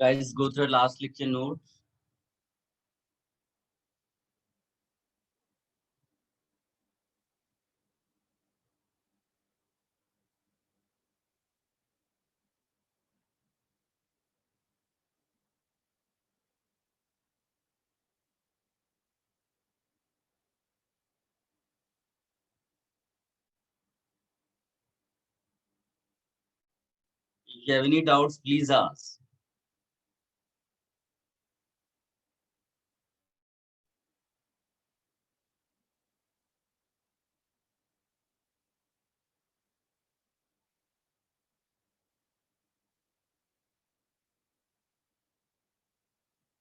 Guys, go through last lecture notes. If you have any doubts, please ask.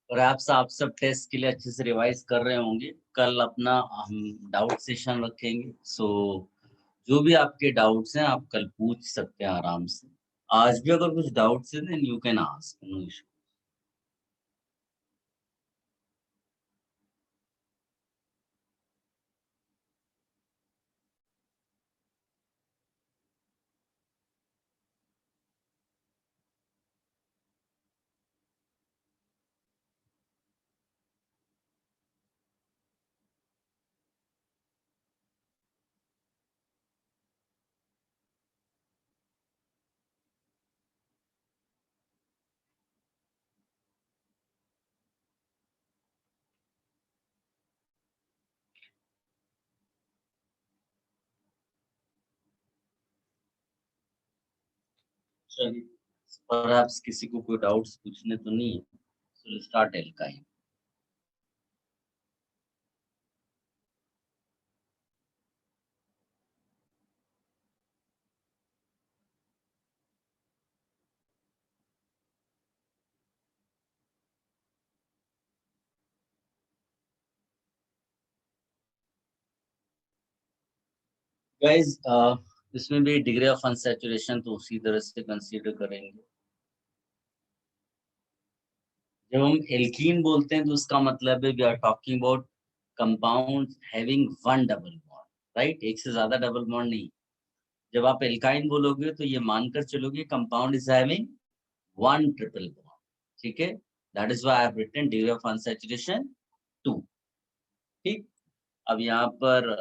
Perhaps आप सब test के लिए अच्छे से रिवाइज कर रहे होंगे। कल अपना हम डाउट सेशन रखेंगे, सो जो भी आपके डाउट्स हैं आप कल पूछ सकते हैं आराम से। आज भी अगर कुछ डाउट्स हैं then you can ask, no issue. चलिए, परहैप्स किसी को कोई डाउट्स पूछने तो नहीं है, सो स्टार्ट एल्काइन। गाइस, इसमें भी डिग्री ऑफ अनसैचुरेशन तो उसी तरह से कंसीडर करेंगे। जब हम एल्कीन बोलते हैं तो उसका मतलब है we are talking about compound having one double bond, right? एक से ज्यादा डबल बॉन्ड नहीं। जब आप एल्काइन बोलोगे तो ये मानकर चलोगे compound is having one triple bond, ठीक है? That is why I have written degree of unsaturation 2। ठीक, अब यहाँ पर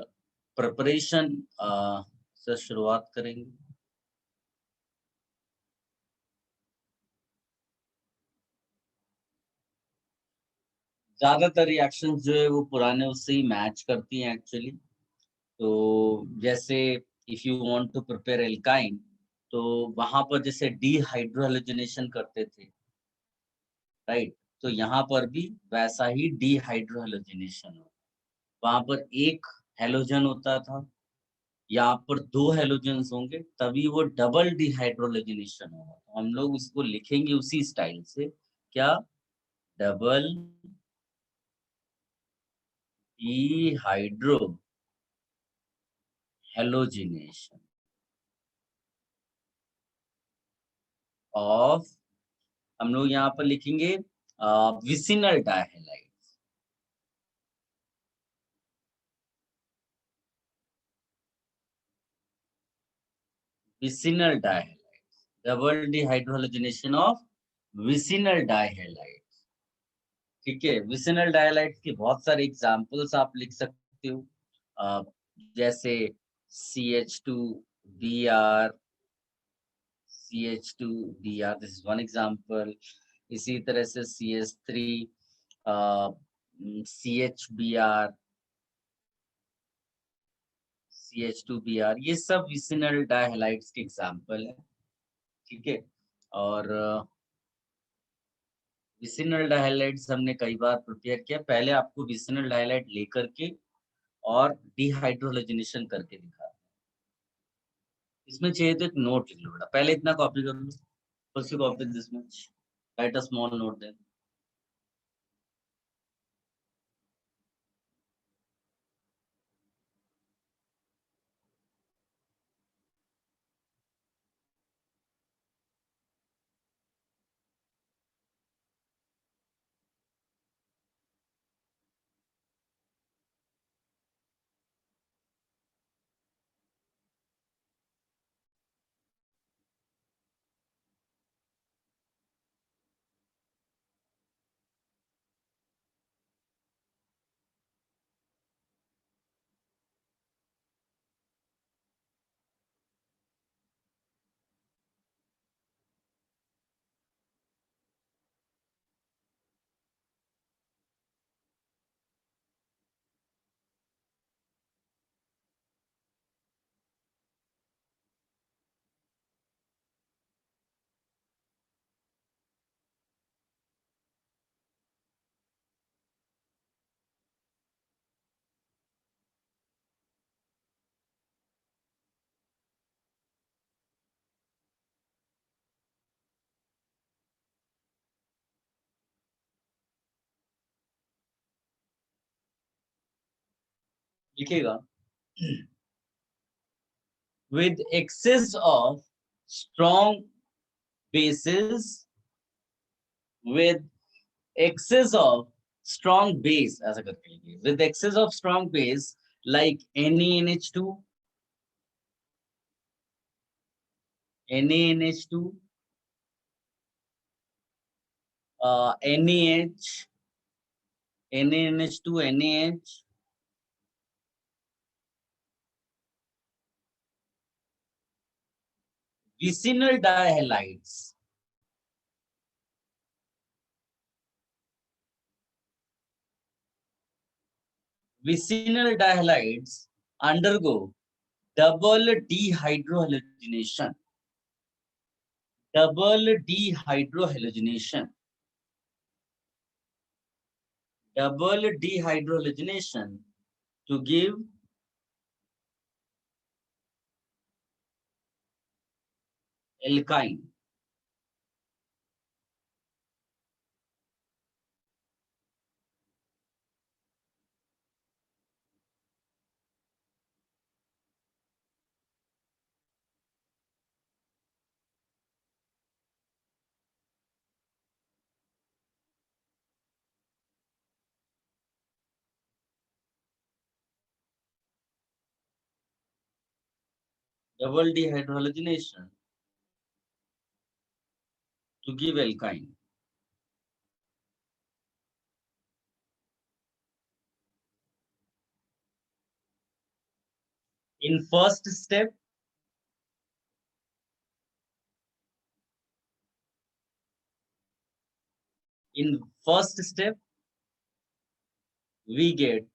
प्रिपरेशन से शुरुआत करेंगे। ज्यादातर रिएक्शन जो है वो पुराने उससे ही मैच करती हैं एक्चुअली। तो जैसे if you want to prepare alkyne, तो वहां पर जैसे डीहाइड्रोहैलोजिनेशन करते थे, राइट? तो यहाँ पर भी वैसा ही डीहाइड्रोहैलोजिनेशन हो। वहां पर एक हैलोजन होता था, यहाँ पर दो हैलोजन्स होंगे, तभी वो डबल डीहाइड्रोजनेशन होगा। तो हम लोग उसको लिखेंगे उसी स्टाइल से, क्या? डबल डीहाइड्रो हैलोजिनेशन ऑफ, हम लोग यहाँ पर लिखेंगे vicinal dihalide. Vicinal dihalide, double dehydrogenation of vicinal dihalide. ठीक है, विसिनल डायलाइट के बहुत सारे एग्जांपल्स आप लिख सकते हो, अ, जैसे CH2Br, CH2Br, this is one example. इसी तरह से CH3, CHBr, CH2Br, ये सब विसिनल डायहैलाइड्स के एग्जांपल है। ठीक है, और विसिनल डायहैलाइड्स हमने कई बार प्रिपेयर किया। पहले आपको विसिनल डायहैलाइड लेकर के और डिहाइड्रोजनेशन करके दिखा। इसमें चाहिए तो एक नोट लिख लो बेटा, पहले इतना कॉपी कर लो, first copy this much, write a small note then. लिखिएगा, with excess of strong bases, with excess of strong base, ऐसा करके लिखिए, with excess of strong base like NaNH2, NaNH2, NaH, NaNH2, NaH, vicinal dihalides, vicinal dihalides undergo double dehydrohalogenation, double dehydrohalogenation, double dehydrogenation to give alkyne. Double dehydrogenation to give alkyne. In first step, we get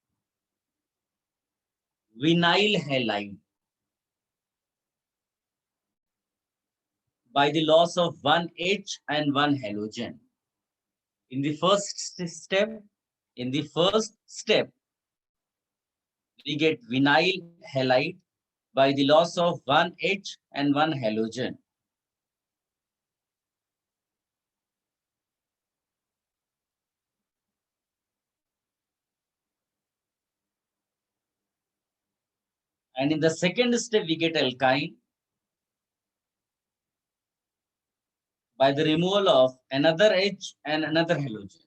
vinyl halide by the loss of one H and one halogen. In the first step, we get vinyl halide by the loss of one H and one halogen. And in the second step, we get alkyne by the removal of another H and another halogen.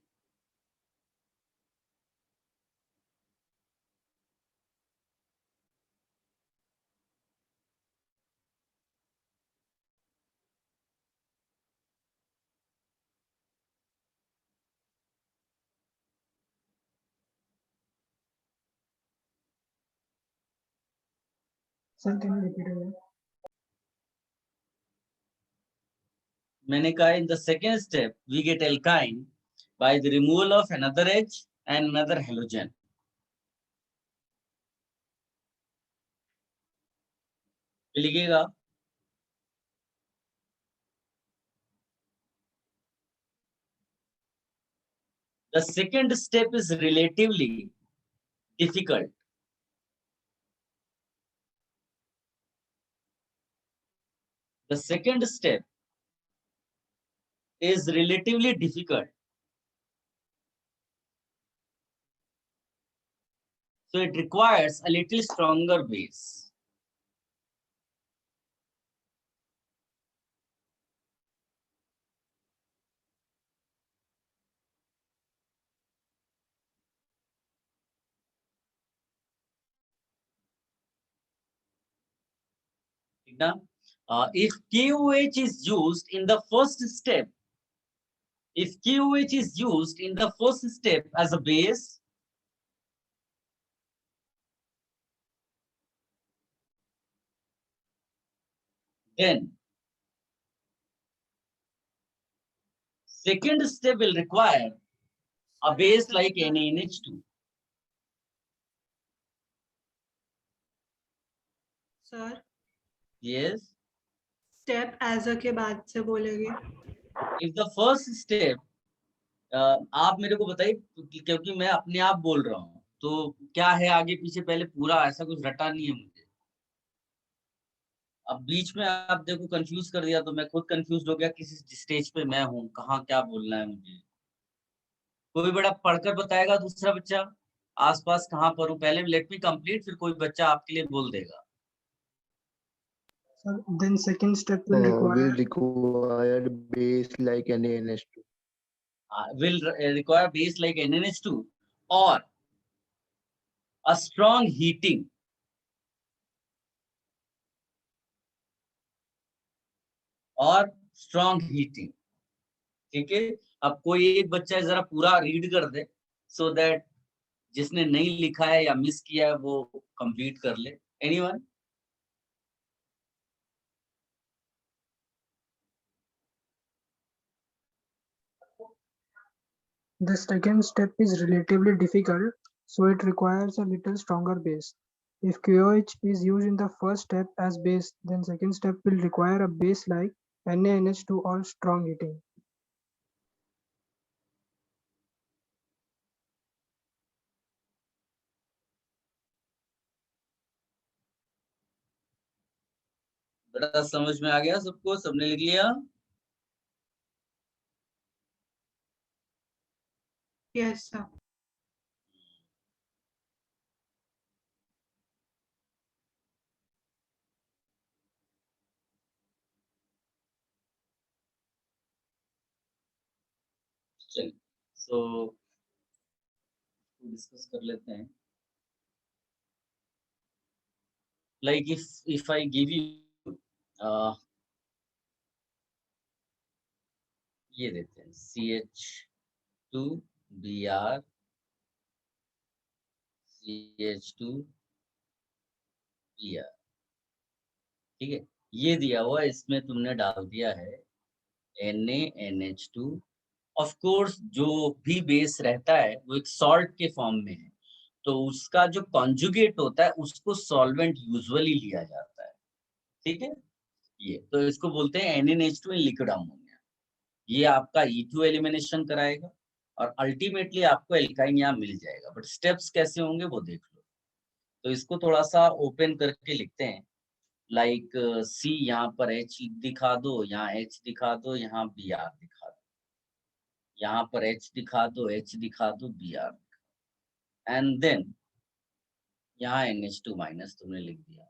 Sir, can you repeat again? मैंने कहा in the second step we get alkyne by the removal of another H and another halogen. लिखिएगा, the second step is relatively difficult. The second step is relatively difficult. So it requires a little stronger base. If KOH is used in the first step, if KOH is used in the first step as a base, then second step will require a base like NaNH2. Sir, Yes. step as a के बाद से बोलेंगे. If the first step, आप मेरे को बताइए क्योंकि मैं अपने आप बोल रहा हूँ, तो क्या है आगे पीछे पहले पूरा ऐसा कुछ रटा नहीं है मुझे. अब बीच में आप देखो कंफ्यूज कर दिया तो मैं खुद कंफ्यूज हो गया किस स्टेज पे मैं हूँ, कहाँ क्या बोलना है मुझे. कोई बड़ा पढ़कर बताएगा दूसरा बच्चा, आसपास कहाँ पर हूँ, पहले लेट मी कंप्लीट, फिर कोई बच्चा आपके लिए बोल देगा। Sir, then second step will will require require base like NaNH2. Will require base like NaNH2 or a strong heating और स्ट्रॉन्ग हीटिंग। ठीक है, अब कोई एक बच्चा जरा पूरा रीड कर दे सो दैट जिसने नहीं लिखा है या मिस किया है वो कंप्लीट कर ले। Anyone? the second step is relatively difficult, so it requires a little stronger base. If KOH is used in the first step as base, then second step will require a base like NaNH2 or strong heating. बेटा समझ में आ गया सबको? सबने लिख लिया? Yes, sir. चलिए, सो discuss कर लेते हैं। Like if I give you ये देते हैं CH2Br CH2Br, ठीक है, ये दिया हुआ, इसमें तुमने डाल दिया है NaNH2। ऑफ कोर्स जो भी बेस रहता है वो एक सॉल्ट के फॉर्म में है, तो उसका जो कॉन्जुगेट होता है उसको सॉल्वेंट यूजुअली लिया जाता है। ठीक है, ये तो इसको बोलते हैं NaNH2 इन लिक्विड अमोनिया। ये आपका E2 एलिमिनेशन कराएगा और अल्टीमेटली आपको एल्काइन यहाँ मिल जाएगा, बट स्टेप्स कैसे होंगे वो देख लो। तो इसको थोड़ा सा ओपन करके लिखते हैं, लाइक C यहाँ पर H दिखा दो, यहाँ H दिखा दो, यहाँ Br दिखा दो, यहाँ पर H दिखा दो, H दिखा दो, Br, एंड देन यहाँ NH2 माइनस तुमने लिख दिया।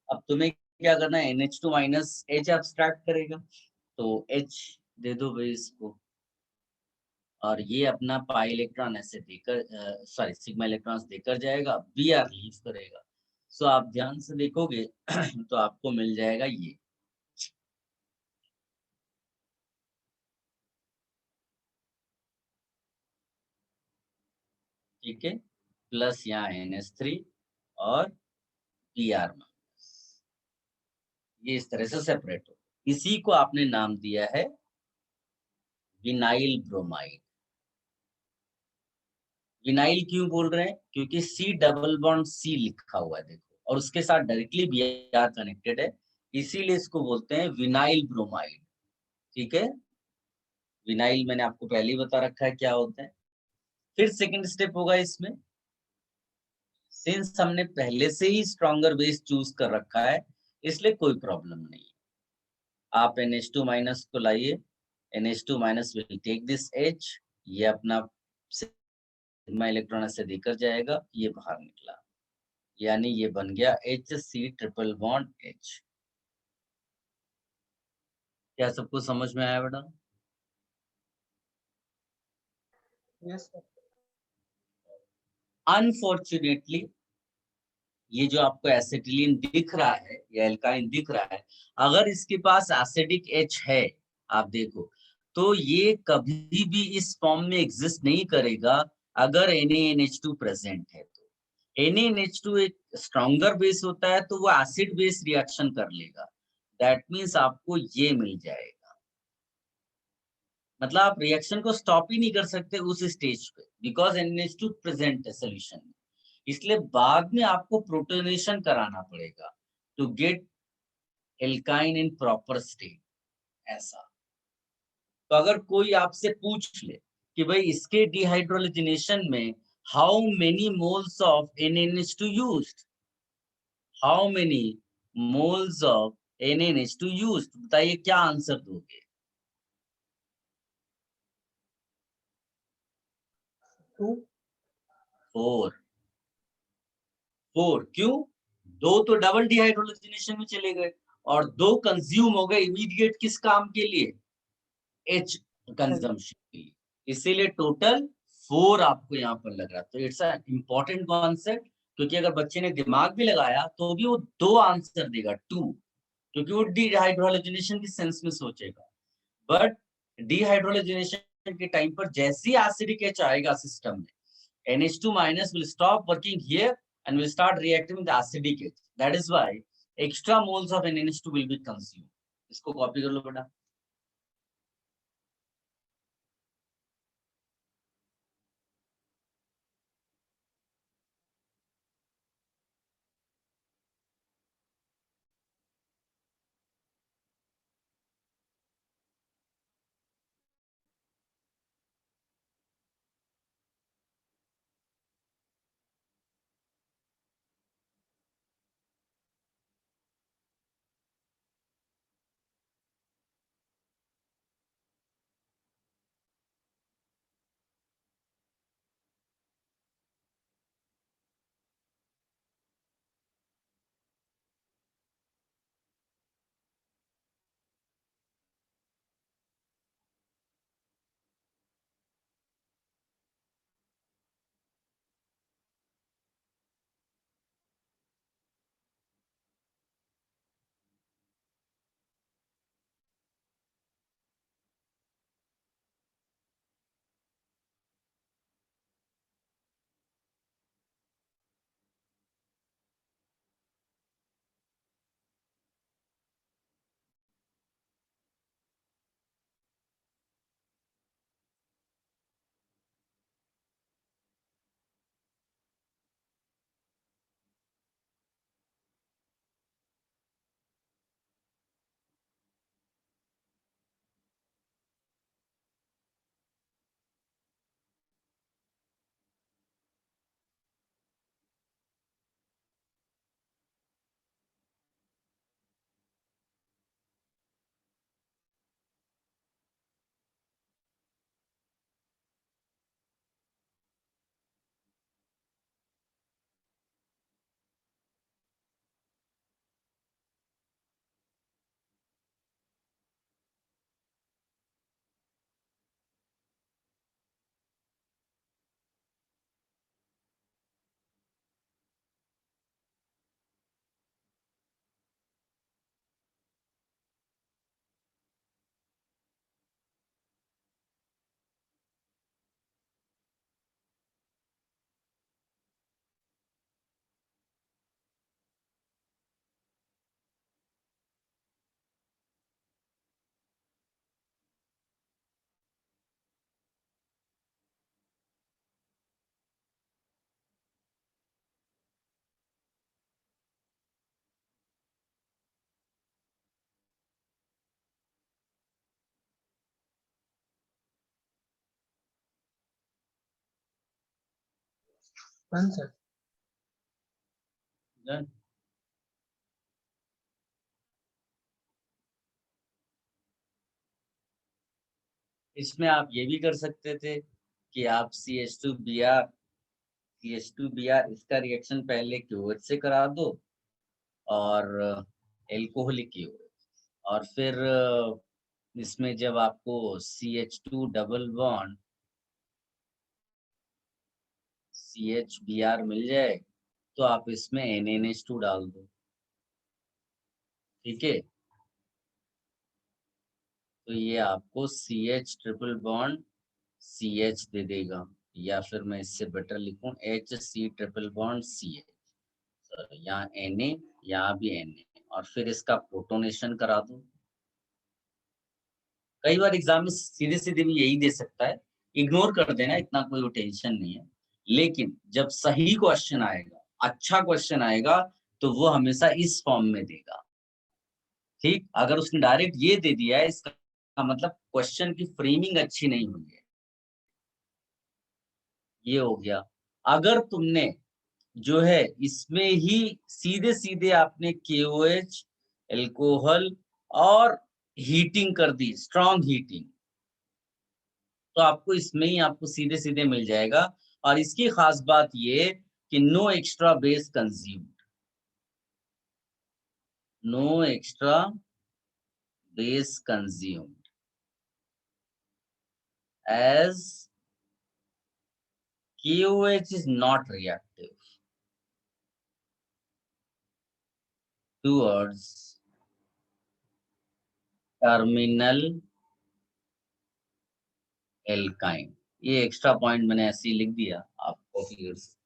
अब तुम्हें क्या करना है, NH2 माइनस H एब्स्ट्रैक्ट करेगा, तो H दे दो भाई इसको, और ये अपना पाई इलेक्ट्रॉन ऐसे देकर सॉरी सिग्मा इलेक्ट्रॉन्स देकर जाएगा, Br लीव करेगा। सो आप ध्यान से देखोगे तो आपको मिल जाएगा ये। ठीक है, प्लस यहाँ NH3 और Br माइनस, ये इस तरह से सेपरेट हो। इसी को आपने नाम दिया है विनाइल ब्रोमाइड। विनाइल क्यों बोल रहे हैं? क्योंकि C डबल बॉन्ड C लिखा हुआ है देखो, और उसके साथ डायरेक्टली Br कनेक्टेड है, इसीलिए इसको बोलते हैं विनाइल ब्रोमाइड। ठीक है, विनाइल मैंने आपको पहले ही बता रखा है क्या होता है। फिर सेकंड स्टेप होगा इसमें, सिंस हमने पहले से ही स्ट्रॉन्गर बेस चूज कर रखा है इसलिए कोई प्रॉब्लम नहीं है। आप NH2 माइनस को लाइए, NH2 minus will take this H, ये अपना सिग्मा इलेक्ट्रॉन से देकर जाएगा, ये बाहर निकला, यानी ये बन गया HC ट्रिपल बॉन्ड H। क्या सबको समझ में आया बेटा? Yes, sir. अनफॉर्चुनेटली ये जो आपको एसिटिलीन दिख रहा है या एल्काइन दिख रहा है, अगर इसके पास एसिडिक H है, आप देखो, तो ये कभी भी इस फॉर्म में एग्जिस्ट नहीं करेगा अगर NaNH2 प्रेजेंट है। तो NaNH2 एक स्ट्रॉन्गर बेस होता है, तो वो एसिड बेस रिएक्शन कर लेगा, दैट मीन्स आपको ये मिल जाएगा। मतलब आप रिएक्शन को स्टॉप ही नहीं कर सकते उस स्टेज पे, बिकॉज NaNH2 प्रेजेंट है सोल्यूशन में। इसलिए बाद में आपको प्रोटोनेशन कराना पड़ेगा to get alkyne in proper state, ऐसा। तो अगर कोई आपसे पूछ ले कि भाई इसके डिहाइड्रोलिनेशन में how many moles of NaNH2 used, how many moles of NaNH2 used, बताइए क्या आंसर दोगे? 2. 4 4 क्यों? 2 तो डबल डिहाइड्रोजनेशन में चले गए और 2 कंज्यूम हो गए इमीडिएट किस काम के लिए? H कंजम्पशन के लिए। इसीलिए टोटल 4 आपको यहाँ पर लग रहा है। तो इट्स अ इम्पोर्टेंट कॉन्सेप्ट, क्योंकि अगर बच्चे ने दिमाग भी लगाया तो भी वो 2 आंसर देगा 2, क्योंकि वो डिहाइड्रोजनेशन की सेंस में सोचेगा। बट डिहाइड्रोजनेशन के टाइम पर जैसे ही एसिडिक H आएगा सिस्टम में, NH2 minus will stop working here and will start reacting with acidic H. That is why extra moles of NH2 will be consumed. इसको copy कर लो बेटा। Done, sir. Done. इसमें आप ये भी कर सकते थे कि आप CH2Br इसका रिएक्शन पहले QH से करा दो और एल्कोहलिक QH, और फिर इसमें जब आपको CH2 डबल बॉन्ड CHBr मिल जाए तो आप इसमें NaNH2 डाल दो, ठीक है। तो ये आपको CH ट्रिपल बॉन्ड CH दे देगा, या फिर मैं इससे बेटर लिखूं HC ट्रिपल बॉन्ड CH, यहाँ Na, यहाँ भी Na, और फिर इसका प्रोटोनेशन करा दो। कई बार एग्जाम में सीधे सीधे भी यही दे सकता है, इग्नोर कर देना, इतना कोई टेंशन नहीं है। लेकिन जब सही क्वेश्चन आएगा, अच्छा क्वेश्चन आएगा, तो वो हमेशा इस फॉर्म में देगा, ठीक। अगर उसने डायरेक्ट ये दे दिया है, इसका मतलब क्वेश्चन की फ्रेमिंग अच्छी नहीं हुई है। ये हो गया। अगर तुमने जो है इसमें ही सीधे सीधे आपने KOH, एल्कोहल और हीटिंग कर दी, स्ट्रॉन्ग हीटिंग, तो आपको इसमें ही आपको सीधे सीधे मिल जाएगा और इसकी खास बात ये कि no extra base consumed, no extra base consumed as KOH is not reactive towards terminal alkyne। ये एक्स्ट्रा पॉइंट मैंने ऐसे ही लिख दिया, आप कॉपी कर सकते।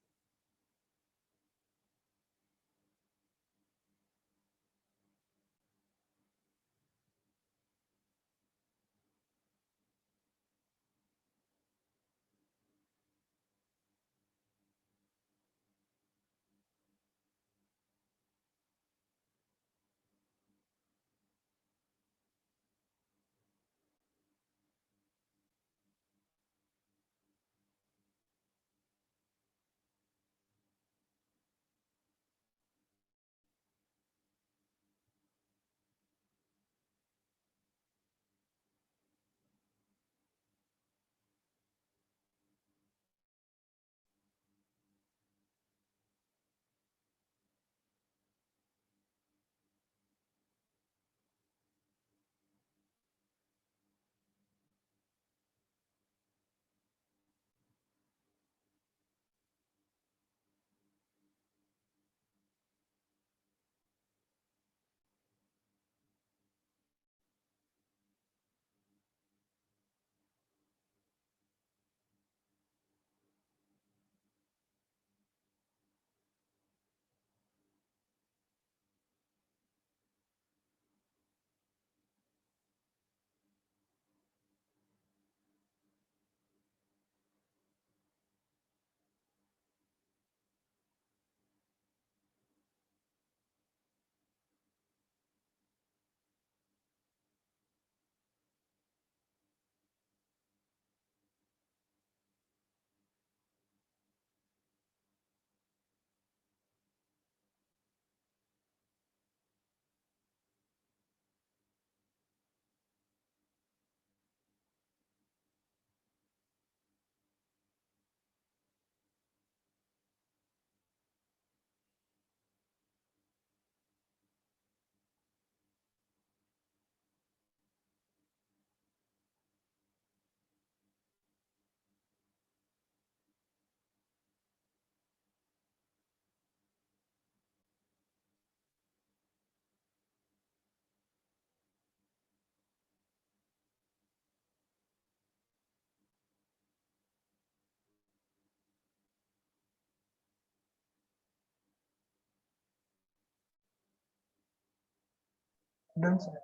Done, sir.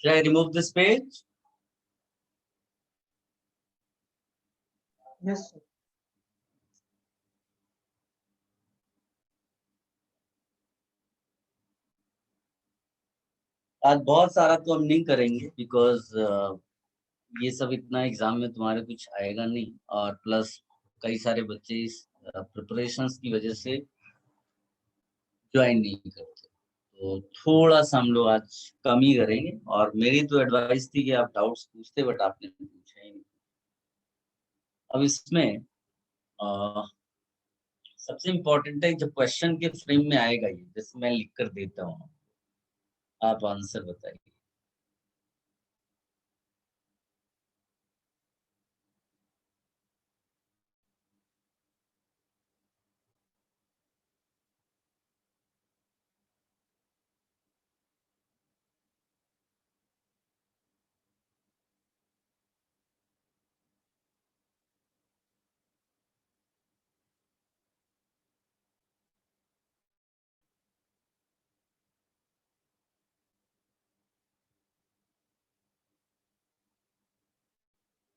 Shall I remove this page? Yes, sir. आज बहुत सारा तो हम नहीं करेंगे बिकॉज ये सब इतना एग्जाम में तुम्हारे कुछ आएगा नहीं, और प्लस कई सारे बच्चे इस प्रिपरेशंस की वजह से ज्वाइन नहीं करते, तो थोड़ा सा हम लोग आज कम ही करेंगे। और मेरी तो एडवाइस थी कि आप डाउट्स पूछते, बट आपने पूछा ही नहीं। अब इसमें सबसे इम्पोर्टेंट है जब क्वेश्चन के फ्रेम में आएगा, ये जैसे मैं लिख कर देता हूँ, आप आंसर बताइए।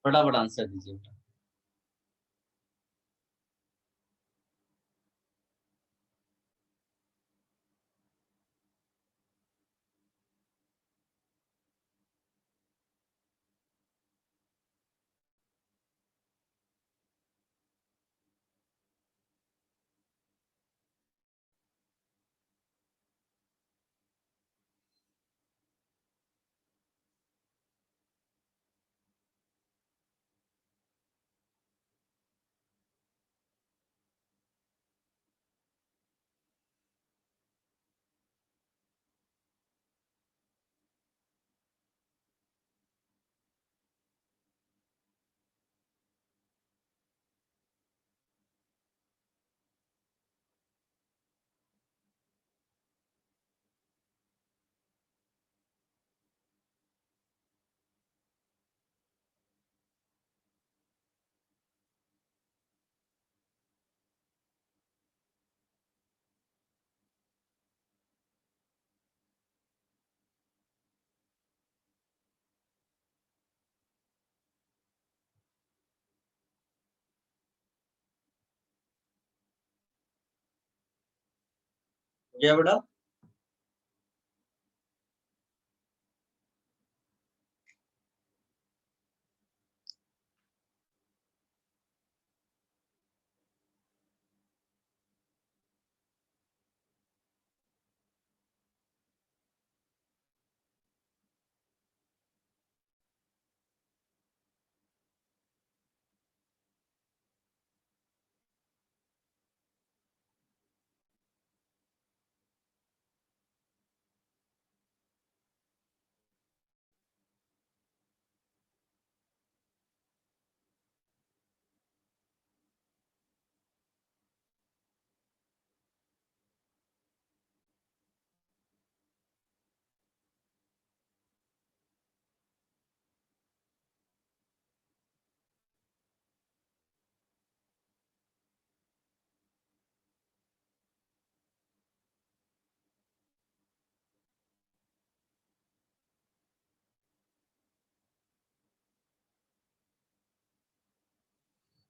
फटाफट आंसर दीजिए। क्या बेटा?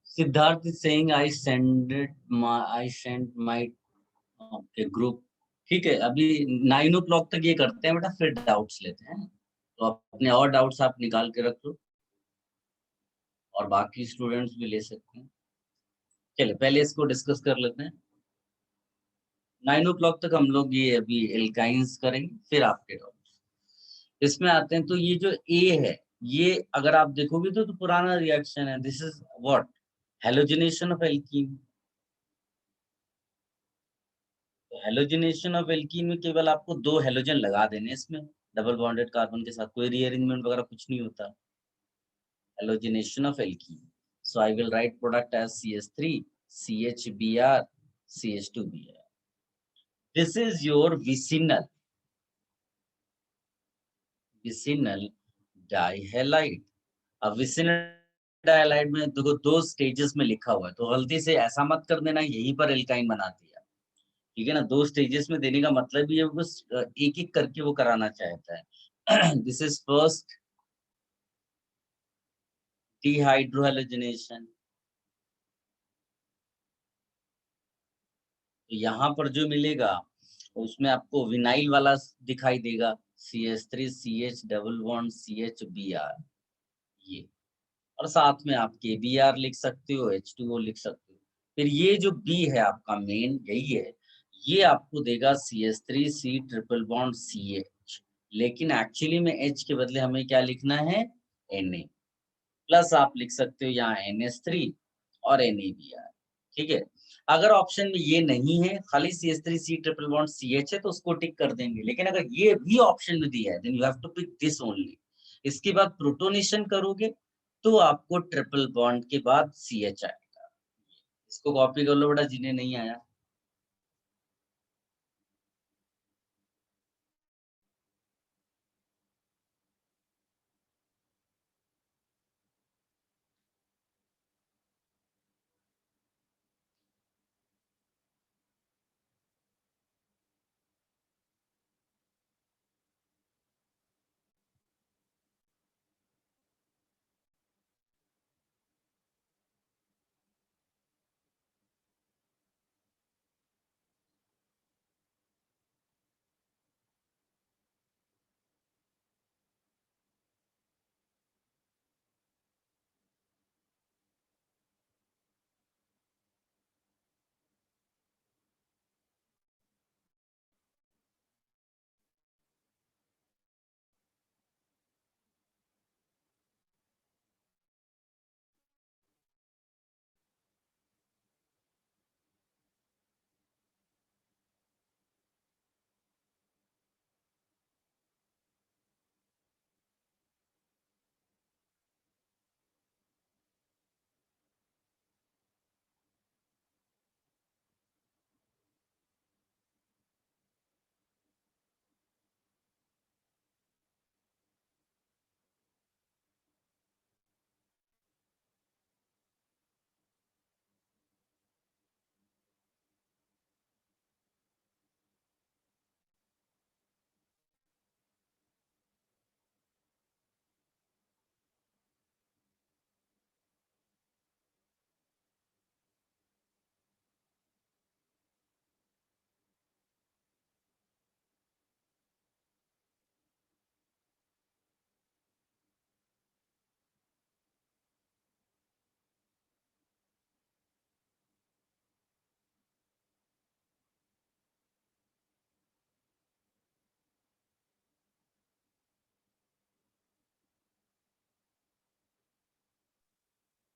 Siddharth is saying I send my group. ठीक है, अभी 9 o'clock तक ये करते हैं बेटा, फिर डाउट्स लेते हैं। तो अपने और डाउट्स आप निकाल के रख लो, और बाकी स्टूडेंट्स भी ले सकते हैं। चलिए पहले इसको डिस्कस कर लेते हैं। 9 o'clock तक हम लोग ये अभी एल्काइंस करेंगे, फिर आपके डाउट इसमें आते हैं। तो ये जो ए है, ये अगर आप देखोगे तो पुराना रिएक्शन है। This is what? Halogenation of alkene. तो हेलोजिनेशन ऑफ एल्कीन में केवल आपको 2 हेलोजन लगा देने इसमें, डबल बॉन्डेड कार्बन के साथ, कोई रीअरेंजमेंट वगैरह कुछ नहीं होता। Halogenation of alkene. So I will write product as CH3 CHBr CH2Br। This is your vicinal dihalide. अब विसिनल डाइहैलाइड में देखो 2 स्टेजेस में लिखा हुआ है, तो गलती से ऐसा मत कर देना यहीं पर एल्काइन बना दिया। ठीक है ना, 2 स्टेजेस में देने का मतलब ये बस एक एक करके वो कराना चाहता है। This is first dehydrohalogenation. तो यहाँ पर जो मिलेगा उसमें आपको विनाइल वाला दिखाई देगा, CH3 CH double bond CHBr, ये। और साथ में आप KBr लिख सकते हो, H2O लिख सकते हो। फिर ये जो B है आपका मेन, यही है, ये आपको देगा CH3 C triple bond CH, लेकिन एक्चुअली में H के बदले हमें क्या लिखना है? Na। प्लस आप लिख सकते हो यहाँ NH3 और NaBr। ठीक है, अगर ऑप्शन में ये नहीं है, खाली CH3 C triple bond CH है, तो उसको टिक कर देंगे। लेकिन अगर ये भी ऑप्शन में दिया है, then you have to pick this only. इसके बाद प्रोटोनेशन करोगे तो आपको ट्रिपल बॉन्ड के बाद CH आएगा। इसको कॉपी कर लो बेटा जिन्हें नहीं आया।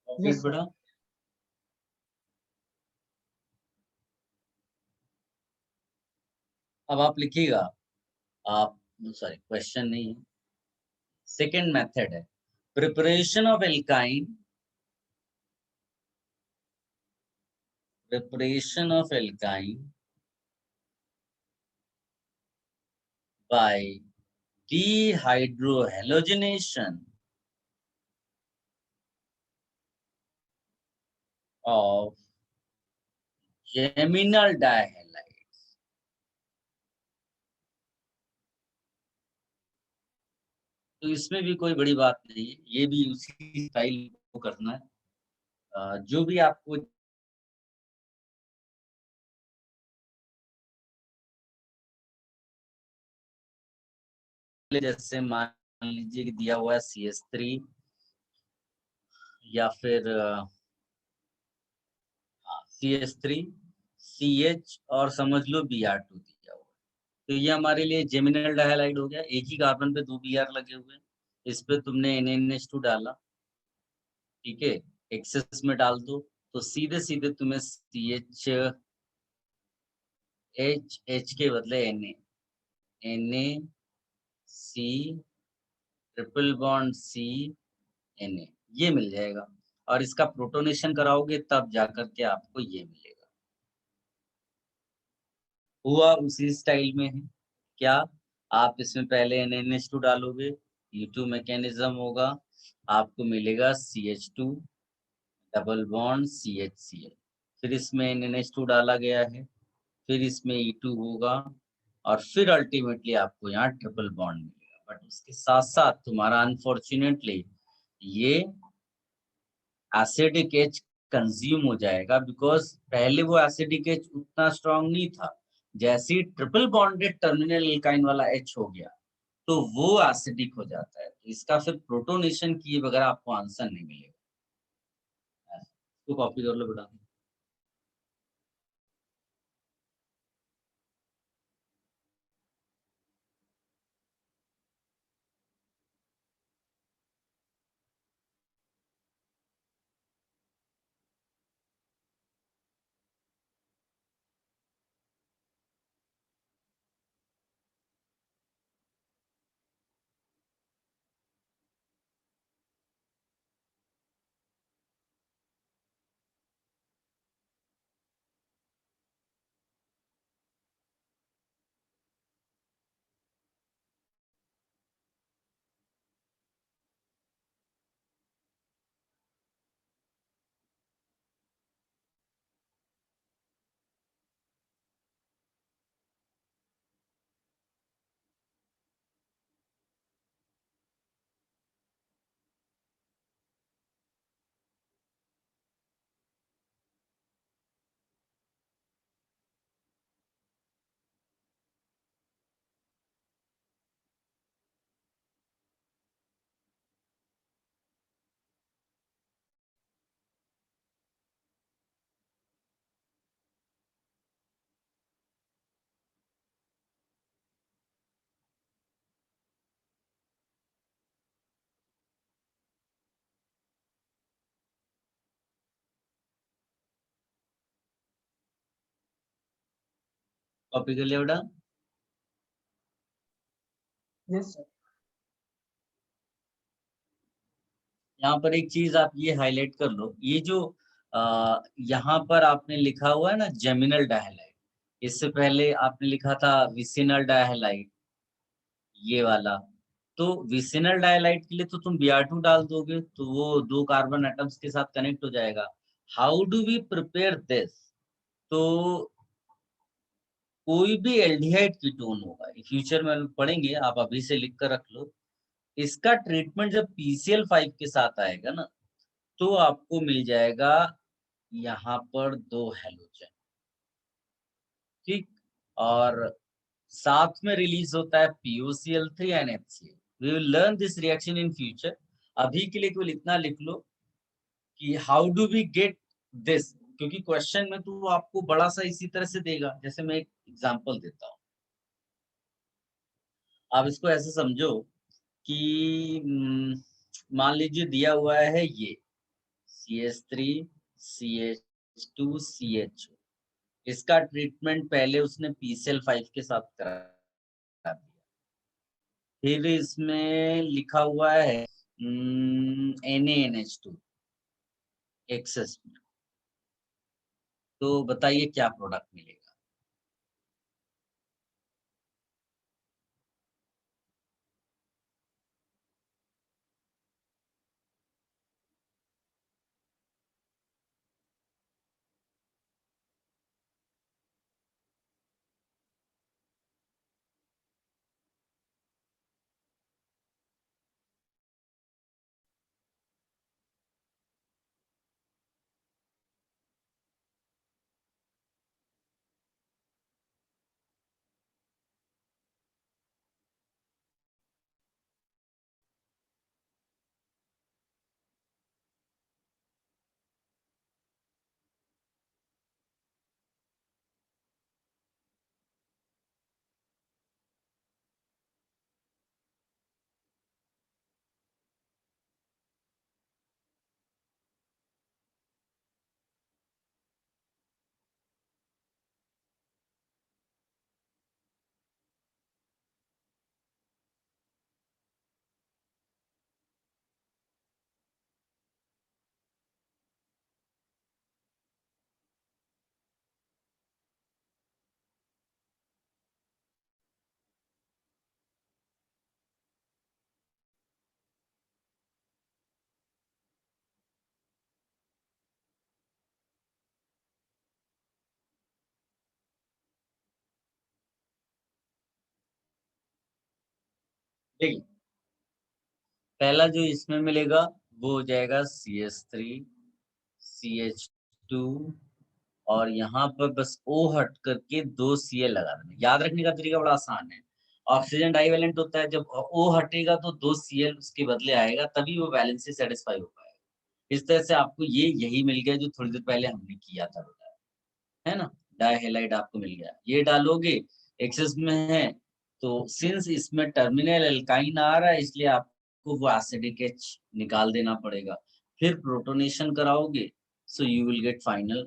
Yes, sir. बेटा अब आप लिखिएगा, आप सॉरी क्वेश्चन नहीं है, सेकेंड मेथड है preparation of alkyne, preparation of alkyne by dehydrohalogenation of geminal dihalides. तो इसमें भी कोई बड़ी बात नहीं है, ये भी उसी स्टाइल को करना है। जो भी आपको जैसे मान लीजिए कि दिया हुआ है CH3 या फिर CH3 CH और समझ लो Br2 दिया हुआ है, तो ये हमारे लिए जेमिनल डायहालाइड हो गया। एक ही कार्बन पे 2 Br लगे हुए हैं, इस पे तुमने NaNH2 डाला, ठीक है, एक्सेस में डाल दो तो सीधे सीधे तुम्हें H के बदले Na C triple bond C Na ये मिल जाएगा, और इसका प्रोटोनेशन कराओगे तब जाकर के आपको ये मिलेगा। हुआ उसी स्टाइल में है क्या, आप इसमें पहले NaNH2 डालोगे, U2 मैकेनिज्म होगा, आपको मिलेगा CH2 डबल बॉन्ड CHCl, फिर इसमें NaNH2 डाला गया है, फिर इसमें E2 होगा, और फिर अल्टीमेटली आपको यहाँ ट्रिपल बॉन्ड मिलेगा। बट उसके साथ साथ तुम्हारा अनफॉर्चुनेटली ये एसिडिक एच कंज्यूम हो जाएगा, बिकॉज पहले वो एसिडिक एच उतना स्ट्रांग नहीं था, जैसे ही ट्रिपल बॉन्डेड टर्मिनल एल्काइन वाला H हो गया तो वो एसिडिक हो जाता है, तो इसका फिर प्रोटोनेशन किए बगैर आपको आंसर नहीं मिलेगा। इसको कॉपी कर लो बेटा। कॉपी कर लिया बेटा। Yes, sir. यहाँ पर एक चीज आप ये हाईलाइट कर लो, ये जो यहाँ पर आपने लिखा हुआ है ना जेमिनल डायहालाइड, इससे पहले आपने लिखा था विसिनल डायहालाइड, ये वाला, तो विसिनल डायहालाइड के लिए तो तुम Br2 डाल दोगे तो वो 2 कार्बन एटम्स के साथ कनेक्ट हो जाएगा। How do we prepare this, तो कोई भी एल्डिहाइड कीटोन होगा, फ्यूचर में पढ़ेंगे, आप अभी से लिख कर रख लो, इसका ट्रीटमेंट जब PCl5 के साथ आएगा ना तो आपको मिल जाएगा यहाँ पर 2 हैलोजन, ठीक, और साथ में रिलीज होता है POCl3 and HCl। We will learn this reaction in future, अभी के लिए केवल इतना लिख लो कि how do we get this, क्योंकि क्वेश्चन में तो वो आपको बड़ा सा इसी तरह से देगा। जैसे मैं एक एग्जांपल देता हूँ, आप इसको ऐसे समझो कि मान लीजिए दिया हुआ है ये CH3 CH2 CHO। इसका ट्रीटमेंट पहले उसने PCl5 के साथ करा दिया। फिर इसमें लिखा हुआ है NaNH2 एक्सेस में। तो बताइए क्या प्रोडक्ट मिलेगा? देखिए, पहला जो इसमें मिलेगा वो हो जाएगा CH3 CH2 और यहाँ पर बस O हट करके 2 Cl लगा देना। याद रखने का तरीका बड़ा आसान है। ऑक्सीजन डाइवेलेंट होता है, जब O हटेगा तो 2 Cl उसके बदले आएगा, तभी वो वैलेंसी सेटिस्फाई हो पाएगा। इस तरह से आपको यही मिल गया जो थोड़ी देर पहले हमने किया था, है ना? डाइहैलाइड आपको मिल गया। ये डालोगे, एक्सेस में है, तो सिंस इसमें टर्मिनल एल्काइन आ रहा है इसलिए आपको वो एसिडिक H निकाल देना पड़ेगा। फिर प्रोटोनेशन कराओगे, so you will get final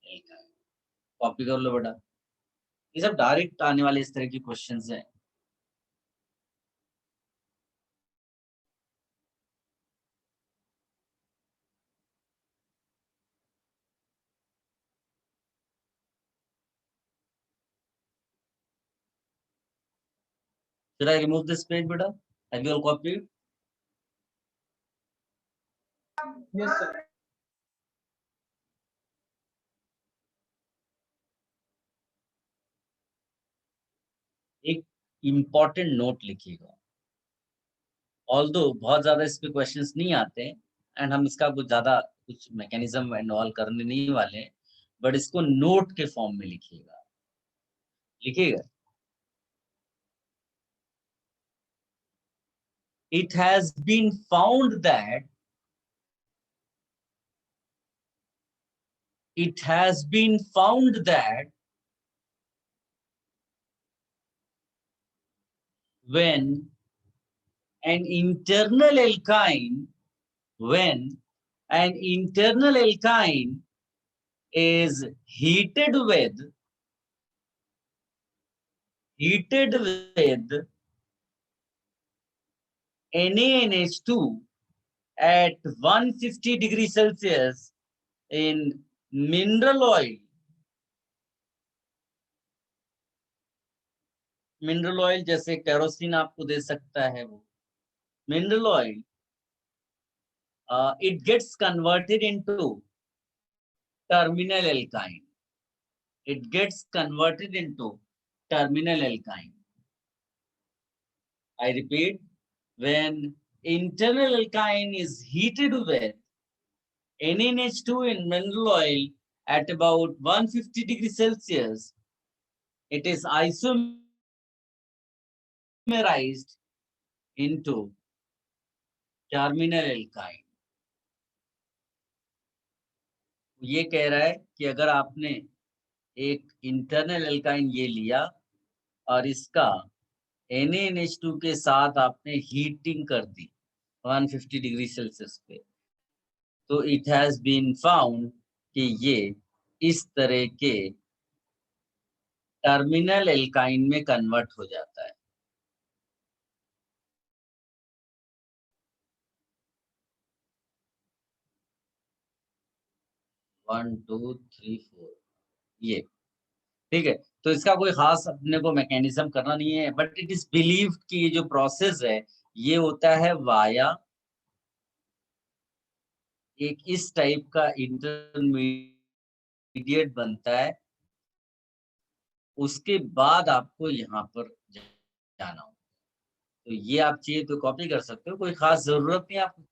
alkyne. Copy कर लो बेटा। ये सब डायरेक्ट आने वाले इस तरह के क्वेश्चंस हैं। Should I remove this page, beta? Have you all copied? Yes, sir. एक इम्पोर्टेंट नोट लिखिएगा। ऑल्दो बहुत ज्यादा इस पे क्वेश्चंस नहीं आते हैं एंड हम इसका कुछ ज्यादा कुछ मैकेनिज्म एंड ऑल करने नहीं वाले हैं, बट इसको नोट के फॉर्म में लिखिएगा। लिखिएगा, it has been found that when an internal alkyne is heated with NaNH2 at 150 degrees Celsius in mineral oil, जैसे केरोसिन आपको दे सकता है वो mineral oil, it gets converted into terminal alkyne. I repeat, when internal alkyne is heated with NaNH2 in mineral oil at about 150 degrees Celsius, it is isomerized into terminal alkyne. ये कह रहा है कि अगर आपने एक इंटरनल एल्काइन ये लिया और इसका NaNH2 के साथ आपने हीटिंग कर दी 150 डिग्री सेल्सियस पे, तो इट हैज बीन फाउंड कि ये इस तरह के टर्मिनल एल्काइन में कन्वर्ट हो जाता है। वन टू थ्री फोर, ये ठीक है। तो इसका कोई खास अपने को मैकेनिज्म करना नहीं है, बट इट इज बिलीव्ड कि ये जो प्रोसेस है ये होता है वाया एक इस टाइप का इंटरमीडिएट बनता है, उसके बाद आपको यहाँ पर जाना हो। तो ये आप चाहिए तो कॉपी कर सकते हो, कोई खास जरूरत नहीं आपको।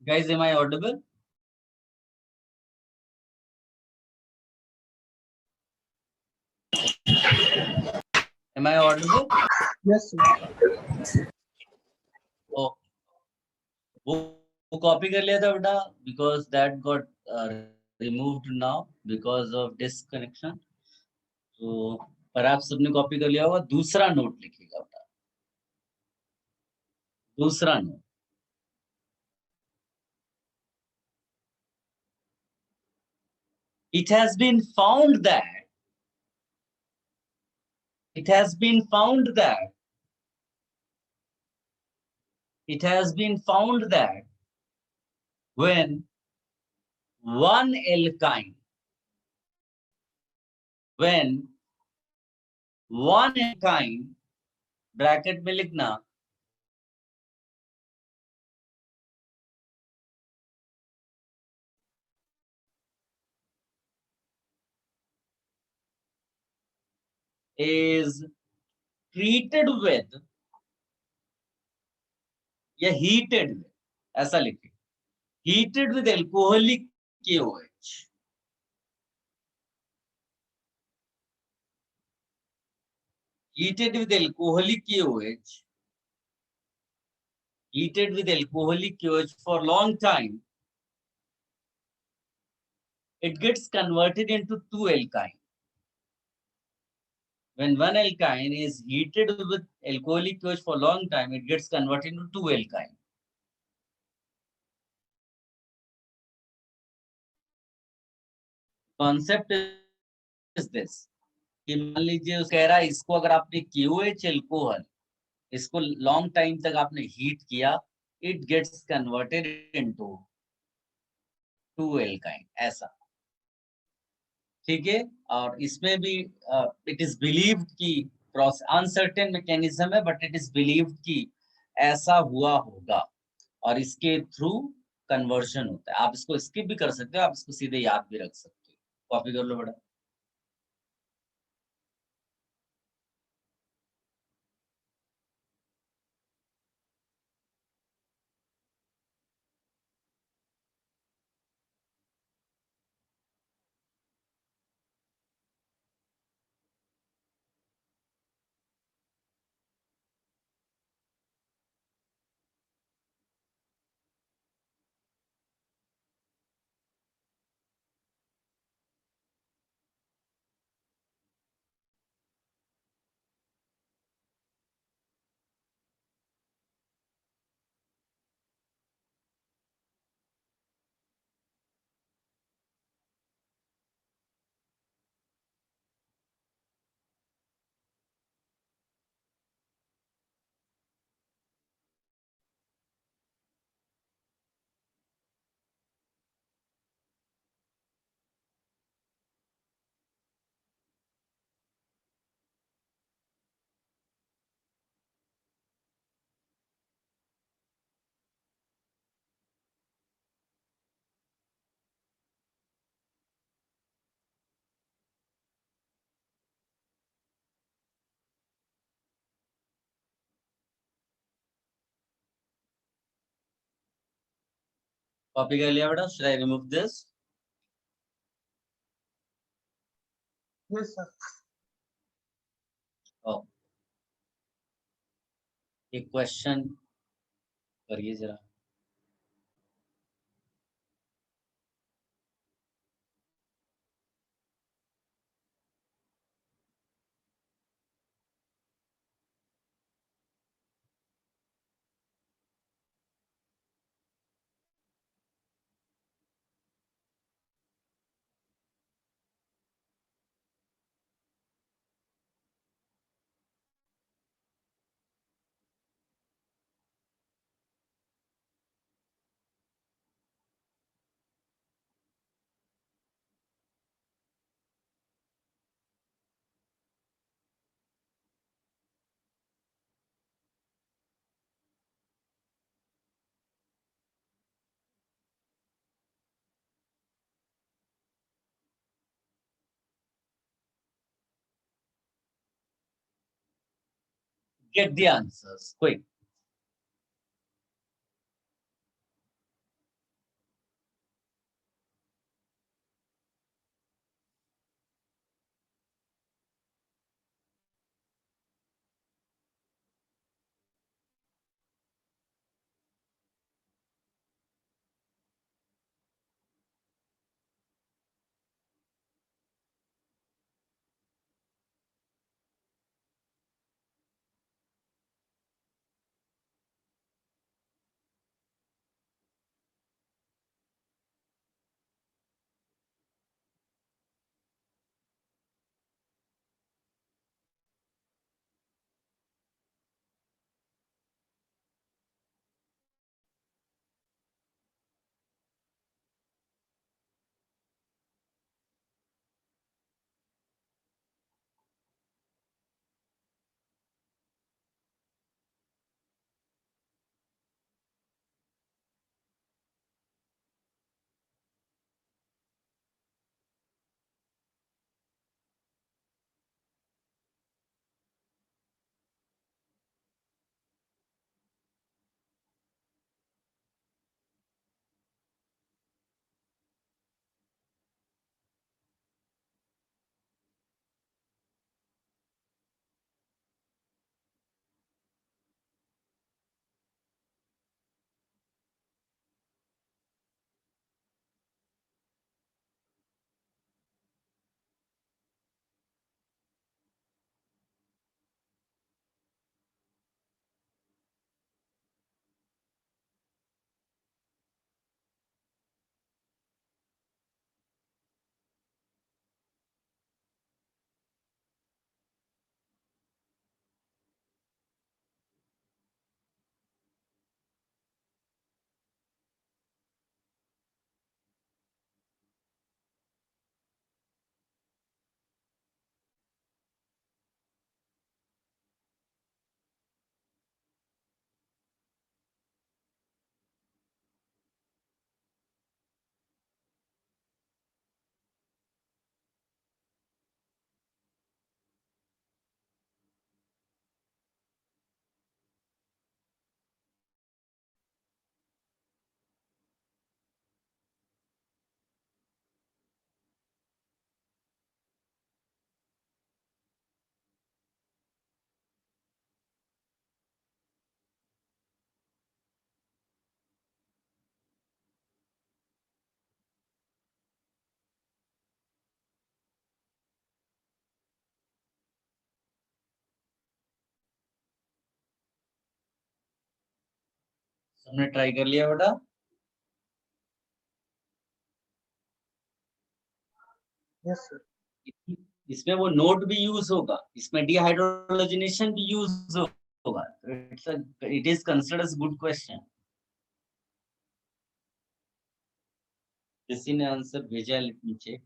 Guys, am I audible? Am I audible? Yes, sir. Oh, वो कॉपी कर लिया था बेटा, because that got removed now because of disconnection. तो पर आप सबने कॉपी कर लिया होगा। दूसरा नोट लिखिएगा बेटा, दूसरा note. It has been found that it has been found that it has been found that when one alkyne bracket में लिखना is treated with या heated with, ऐसा लिखे, heated with alcoholic KOH, heated with alcoholic KOH, heated with alcoholic KOH for long time, it gets converted into two alkyne. When one alkyne is heated with alcoholic KOH for long time, it gets converted into two alkyne. Concept is this कि मान लीजिए कह रहा है इसको अगर आपने KOH alcohol इसको लॉन्ग टाइम तक आपने हीट किया, it gets converted into to alkyne, ऐसा ठीक है। और इसमें भी इट इज बिलीव्ड कि अनसर्टेन मैकेनिज्म है, बट इट इज बिलीव्ड कि ऐसा हुआ होगा और इसके थ्रू कन्वर्शन होता है। आप इसको स्किप भी कर सकते हो, आप इसको सीधे याद भी रख सकते हो। कॉपी कर लो बेटा। कॉपी कर लिया बेटा? Should I remove this? Yes, sir. Oh, एक क्वेश्चन करिए जरा. Get the answers quick. हमने ट्राई कर लिया बेटा? Yes, sir. इसमें वो नोट भी यूज होगा, इसमें डिहाइड्रोजनेशन भी यूज होगा. It is considered as good question. किसी ने आंसर भेजा है नीचे?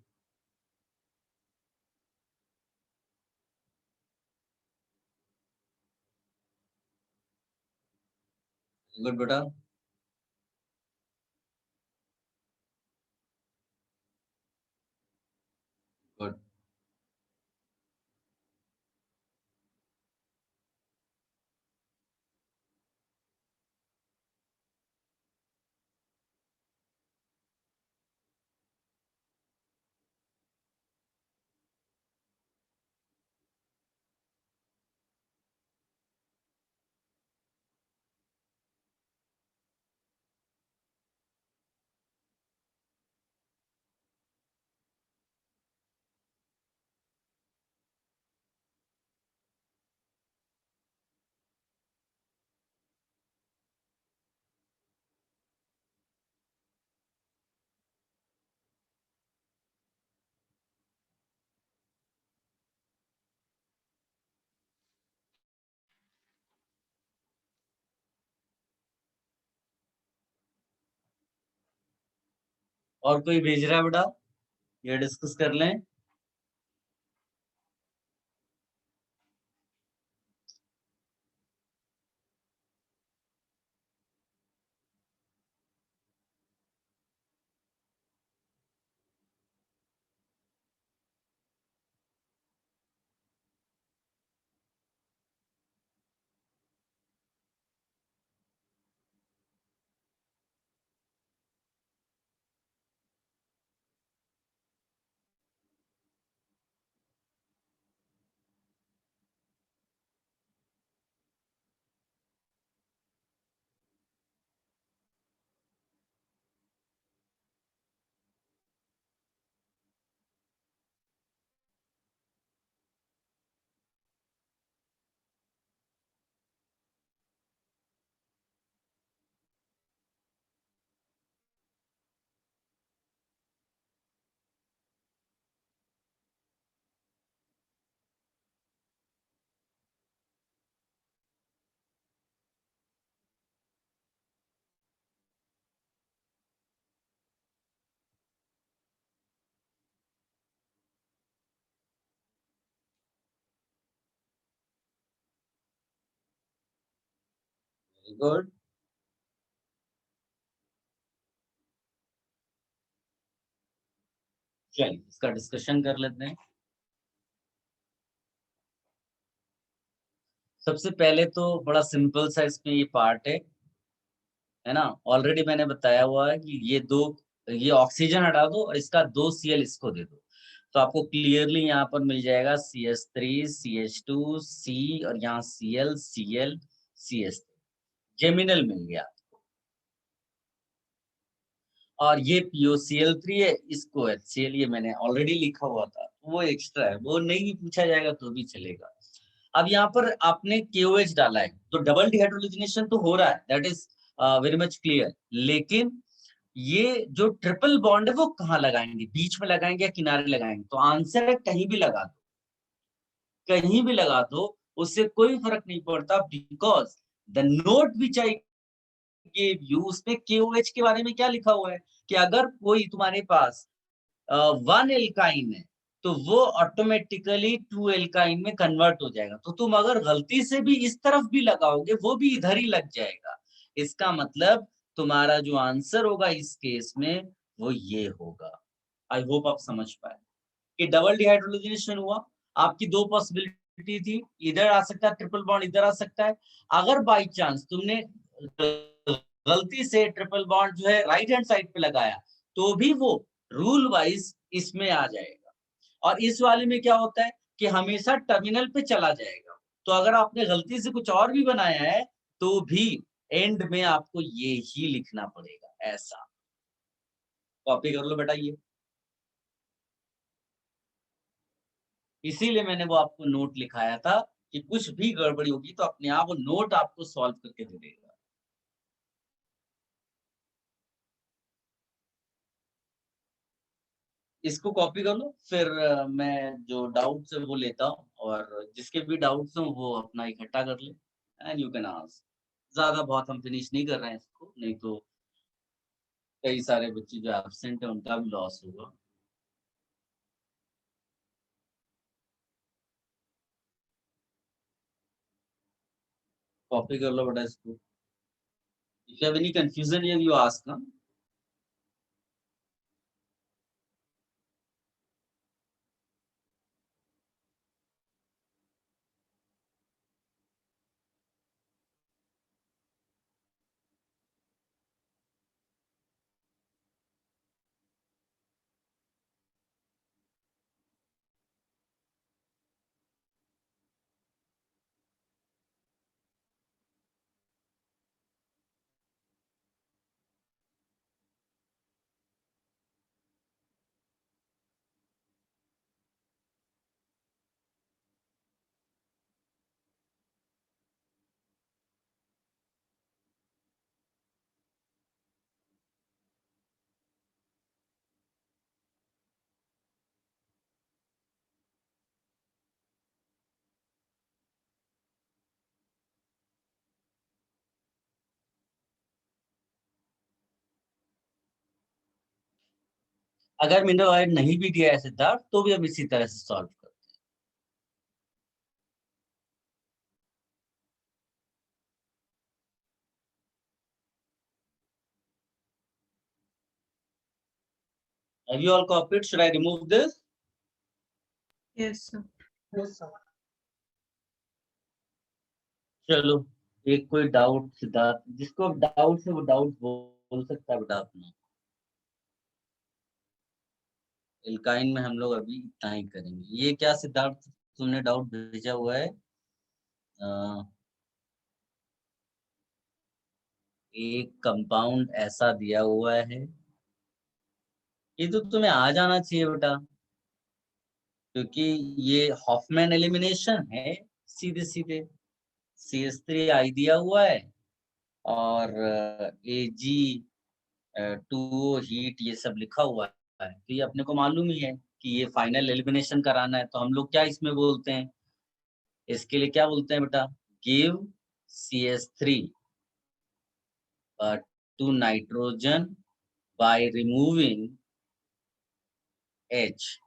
गुड बेटा. गुड. और कोई भेज रहा है बेटा, ये डिस्कस कर लें। Very good. चलिए इसका डिस्कशन कर लेते हैं। सबसे पहले तो बड़ा सिंपल सा इसमें ये पार्ट है ना। ऑलरेडी मैंने बताया हुआ है कि ये ऑक्सीजन हटा दो और इसका 2 Cl इसको दे दो, तो आपको क्लियरली यहाँ पर मिल जाएगा CH3 CH2 C और यहाँ Cl Cl CH3 जेमिनल मिल गया। और ये POCl3 है, इसको HCl ये मैंने ऑलरेडी लिखा हुआ था, वो एक्स्ट्रा है, वो नहीं पूछा जाएगा तो भी चलेगा। अब यहाँ पर आपने KOH डाला है तो डबल डिहाइड्रोजनेशन तो हो रहा है, that is very much clear. लेकिन ये जो ट्रिपल बॉन्ड है वो कहाँ लगाएंगे, बीच में लगाएंगे या किनारे लगाएंगे? तो आंसर है कहीं भी लगा दो, कहीं भी लगा दो, उससे कोई फर्क नहीं पड़ता, because the note which I gave you उसमें KOH के बारे में क्या लिखा हुआ है कि अगर कोई तुम्हारे पास 1 एल्काइन है तो वो ऑटोमेटिकली 2 एल्काइन में कन्वर्ट हो जाएगा। तो तुम अगर गलती से भी इस तरफ भी लगाओगे वो भी इधर ही लग जाएगा। इसका मतलब तुम्हारा जो आंसर होगा इस केस में वो ये होगा। आई होप आप समझ पाए कि डबल डिहाइड्रोजनेशन हुआ, आपकी 2 पॉसिबिलिटी थी, इधर आ सकता है ट्रिपल बॉन्ड, इधर आ सकता है। अगर बाई चांस तुमने गलती से ट्रिपल बॉन्ड जो है राइट हैंड साइड पे लगाया तो भी वो रूल वाइज इसमें आ जाएगा। और इस वाले में क्या होता है कि हमेशा टर्मिनल पे चला जाएगा। तो अगर आपने गलती से कुछ और भी बनाया है तो भी एंड में आपको ये ही लिखना पड़ेगा। ऐसा कॉपी कर लो बेटा ये। इसीलिए मैंने वो आपको नोट लिखाया था कि कुछ भी गड़बड़ी होगी तो अपने आप वो नोट आपको सॉल्व करके दे देगा। इसको कॉपी कर लो, फिर मैं जो डाउट्स है वो लेता हूँ और जिसके भी डाउट्स हो वो अपना इकट्ठा कर ले एंड यू कैन आस्क। ज्यादा बहुत हम फिनिश नहीं कर रहे हैं इसको, नहीं तो कई सारे बच्चे जो एब्सेंट है उनका भी लॉस होगा। कॉपी कर लो बेटा इसको। If you have any confusion you ask ना। अगर मिनरल ऑयल नहीं भी दिया है सिद्धार्थ तो भी हम इसी तरह से सॉल्व करते हैं। Have you all copied? Should I remove this? Yes, sir. Yes, sir. चलो, एक कोई डाउट सिद्धार्थ, जिसको डाउट है वो डाउट बोल सकता है बेटा अपना। एल्काइन में हम लोग अभी इतना ही करेंगे। ये क्या सिद्धार्थ तुमने डाउट भेजा हुआ है? एक कंपाउंड ऐसा दिया हुआ है, ये तो तुम्हें आ जाना चाहिए बेटा, क्योंकि ये हॉफमैन एलिमिनेशन है सीधे सीधे। CH3 दिया हुआ है और Ag2O हीट ये सब लिखा हुआ है, तो ये अपने को मालूम ही है कि ये फाइनल एलिमिनेशन कराना है। तो हम लोग क्या इसमें बोलते हैं, इसके लिए क्या बोलते हैं बेटा, give CH3 to nitrogen by removing H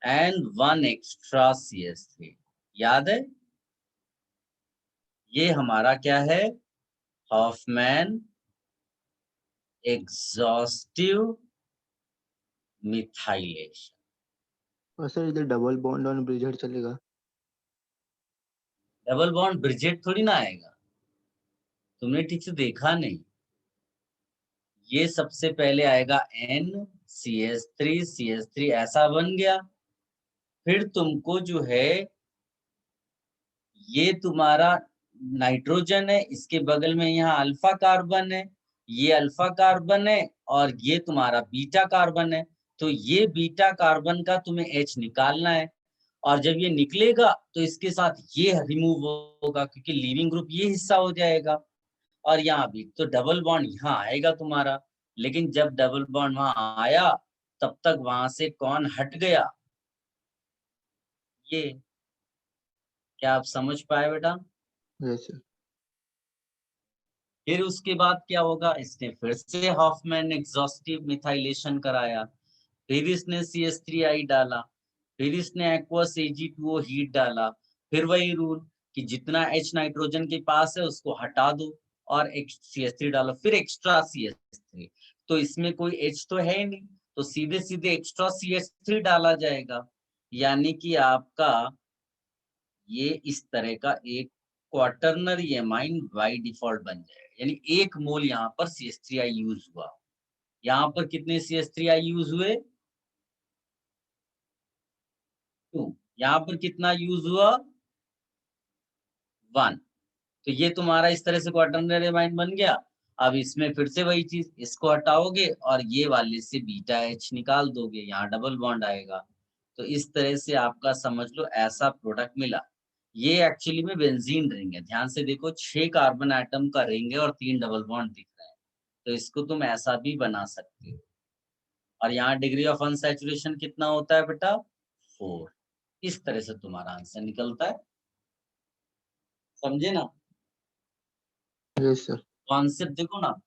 and 1 extra CH3। याद है, ये हमारा क्या है, हॉफमैन एग्जॉस्टिव मिथाइलेशन। और सर इधर डबल बॉन्ड ऑन ब्रिजर चलेगा? डबल बॉन्ड ब्रिजेट थोड़ी ना आएगा, तुमने ठीक से देखा नहीं। ये सबसे पहले आएगा NCH3 ऐसा बन गया, फिर तुमको जो है ये तुम्हारा नाइट्रोजन है, इसके बगल में यहाँ अल्फा कार्बन है, ये अल्फा कार्बन है और ये तुम्हारा बीटा कार्बन है। तो ये बीटा कार्बन का तुम्हें H निकालना है, और जब ये निकलेगा तो इसके साथ ये रिमूव होगा, क्योंकि लीविंग ग्रुप ये हिस्सा हो जाएगा। और यहाँ भी तो डबल बॉन्ड यहाँ आएगा तुम्हारा, लेकिन जब डबल बॉन्ड वहां आया तब तक वहां से कौन हट गया, ये। क्या आप समझ पाए बेटा? Yes sir. फिर उसके बाद क्या होगा, इसने फिर से हॉफमैन एग्जॉस्टिव मिथाइलेशन कराया, फिर इसने CH3 डाला, फिर इसने एक्वस Ag2O हीट डाला, फिर वही रूल कि जितना H नाइट्रोजन के पास है उसको हटा दो और CH3 डालो, फिर एक्स्ट्रा CH3। तो इसमें कोई H तो है नहीं, तो सीधे सीधे एक्स्ट्रा CH3 डाला जाएगा, यानी कि आपका ये इस तरह का एक क्वाटरनरी एमाइन बाय डिफॉल्ट बन जाएगा। यानी 1 मोल यहाँ पर CH3 यूज हुआ। यहाँ पर कितने CH3 यूज हुए, 2। यहाँ पर कितना यूज हुआ, 1। तो ये तुम्हारा इस तरह से क्वाटरनरी एमाइन बन गया। अब इसमें फिर से वही चीज, इसको हटाओगे और ये वाले से बीटा H निकाल दोगे, यहाँ डबल बॉन्ड आएगा। तो इस तरह से आपका समझ लो ऐसा प्रोडक्ट मिला। ये एक्चुअली में बेंजीन रिंग है, ध्यान से देखो 6 कार्बन एटम का रिंग है और 3 डबल बॉन्ड दिख रहे हैं। तो इसको तुम ऐसा भी बना सकते हो। और यहाँ डिग्री ऑफ अनसैचुरेशन कितना होता है बेटा, 4। इस तरह से तुम्हारा आंसर निकलता है, समझे ना? Yes sir. कॉन्सेप्ट देखो ना,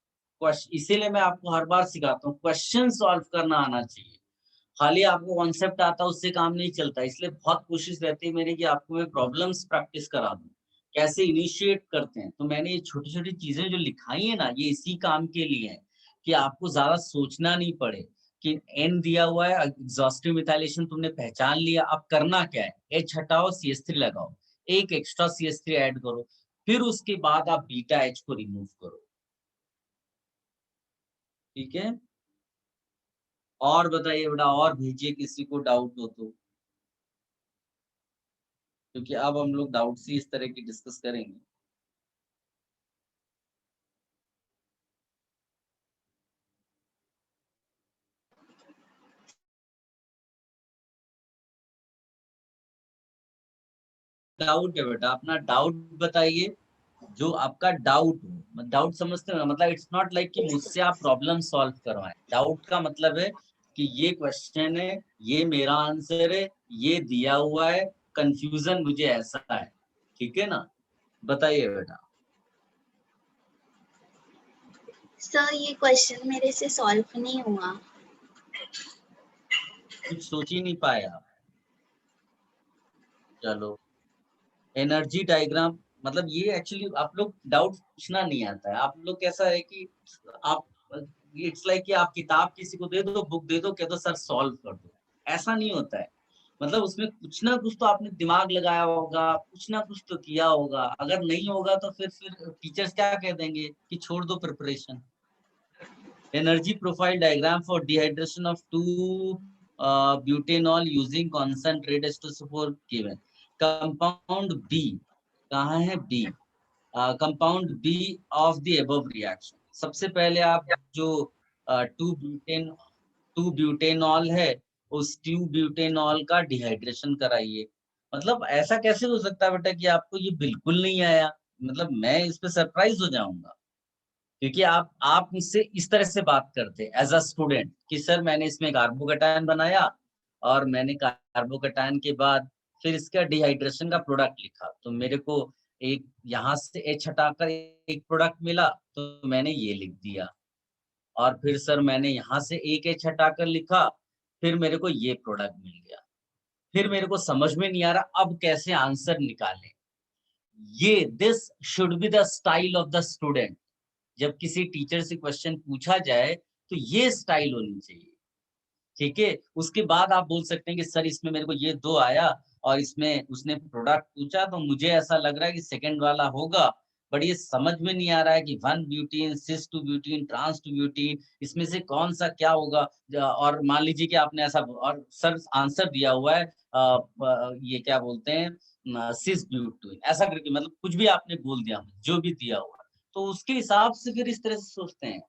इसीलिए मैं आपको हर बार सिखाता हूँ, क्वेश्चन सॉल्व करना आना चाहिए। खाली आपको कॉन्सेप्ट आता है उससे काम नहीं चलता, इसलिए बहुत कोशिश रहती है मेरी कि आपको मैं प्रॉब्लम्स प्रैक्टिस करा दूं, कैसे इनिशिएट करते हैं। तो मैंने ये छोटी छोटी चीजें जो लिखाई है ना, ये इसी काम के लिए है कि आपको ज्यादा सोचना नहीं पड़े कि N दिया हुआ है, एग्जॉस्टिव मिथाइलेशन तुमने पहचान लिया, अब करना क्या है, H हटाओ CH3 लगाओ, एक एक्स्ट्रा CH3 ऐड करो, फिर उसके बाद आप बीटा H को रिमूव करो। ठीक है, और बताइए बेटा, और भेजिए किसी को डाउट हो तो, क्योंकि अब हम लोग डाउट से इस तरह की डिस्कस करेंगे। डाउट है बेटा, अपना डाउट बताइए, जो आपका डाउट हो। डाउट समझते हो ना, मतलब इट्स नॉट लाइक कि मुझसे आप प्रॉब्लम सॉल्व करवाएं। डाउट का मतलब है कि ये क्वेश्चन है, ये मेरा आंसर है, ये दिया हुआ है, कंफ्यूजन मुझे ऐसा है। ठीक है ना, बताइए बेटा। सर ये क्वेश्चन मेरे से सॉल्व नहीं हुआ। कुछ सोच ही नहीं पाए आप। चलो, एनर्जी डायग्राम मतलब ये एक्चुअली आप लोग डाउट पूछना नहीं आता है। आप लोग कैसा है कि आप इट्स लाइक कि आप किताब किसी को दे दो, बुक दे दो, कह दो सर सॉल्व कर दो। ऐसा नहीं होता है। मतलब उसमें कुछ ना कुछ तो आपने दिमाग लगाया होगा, कुछ ना कुछ तो किया होगा। अगर नहीं होगा तो फिर टीचर्स क्या कह देंगे कि छोड़ दो preparation. Energy profile diagram for dehydration of 2-butanol using concentrate H2SO4 given. Compound B, कहाँ है B? Compound B of the above reaction. सबसे पहले आप जो 2-butanol है, उस 2-butanol का डिहाइड्रेशन कराइए। मतलब ऐसा कैसे हो सकता है बेटा कि आपको ये बिल्कुल नहीं आया? मतलब मैं इस पे सरप्राइज हो जाऊंगा, क्योंकि आप मुझसे इस तरह से बात करते एज अ स्टूडेंट कि सर मैंने इसमें कार्बोकैटायन बनाया और मैंने कार्बोकैटायन के बाद फिर इसका डिहाइड्रेशन का प्रोडक्ट लिखा, तो मेरे को एक यहाँ से एच हटाकर एक प्रोडक्ट मिला तो मैंने ये लिख दिया। और फिर सर मैंने यहाँ से एक एच हटाकर लिखा, फिर मेरे को ये प्रोडक्ट मिल गया। फिर मेरे को समझ में नहीं आ रहा अब कैसे आंसर निकालें। ये this should be the style of the student. जब किसी टीचर से क्वेश्चन पूछा जाए तो ये स्टाइल होनी चाहिए। ठीक है, उसके बाद आप बोल सकते हैं कि सर इसमें मेरे को ये 2 आया और इसमें उसने प्रोडक्ट पूछा तो मुझे ऐसा लग रहा है कि सेकंड वाला होगा, बट ये समझ में नहीं आ रहा है कि 1 ब्यूटीन, सिस 2 ब्यूटीन, ट्रांस 2 ब्यूटीन, इसमें से कौन सा क्या होगा। और मान लीजिए कि आपने ऐसा और सर आंसर दिया हुआ है ये क्या बोलते हैं सिस ब्यूटीन, ऐसा करके मतलब कुछ भी आपने बोल दिया, जो भी दिया हुआ, तो उसके हिसाब से फिर इस तरह से सोचते हैं।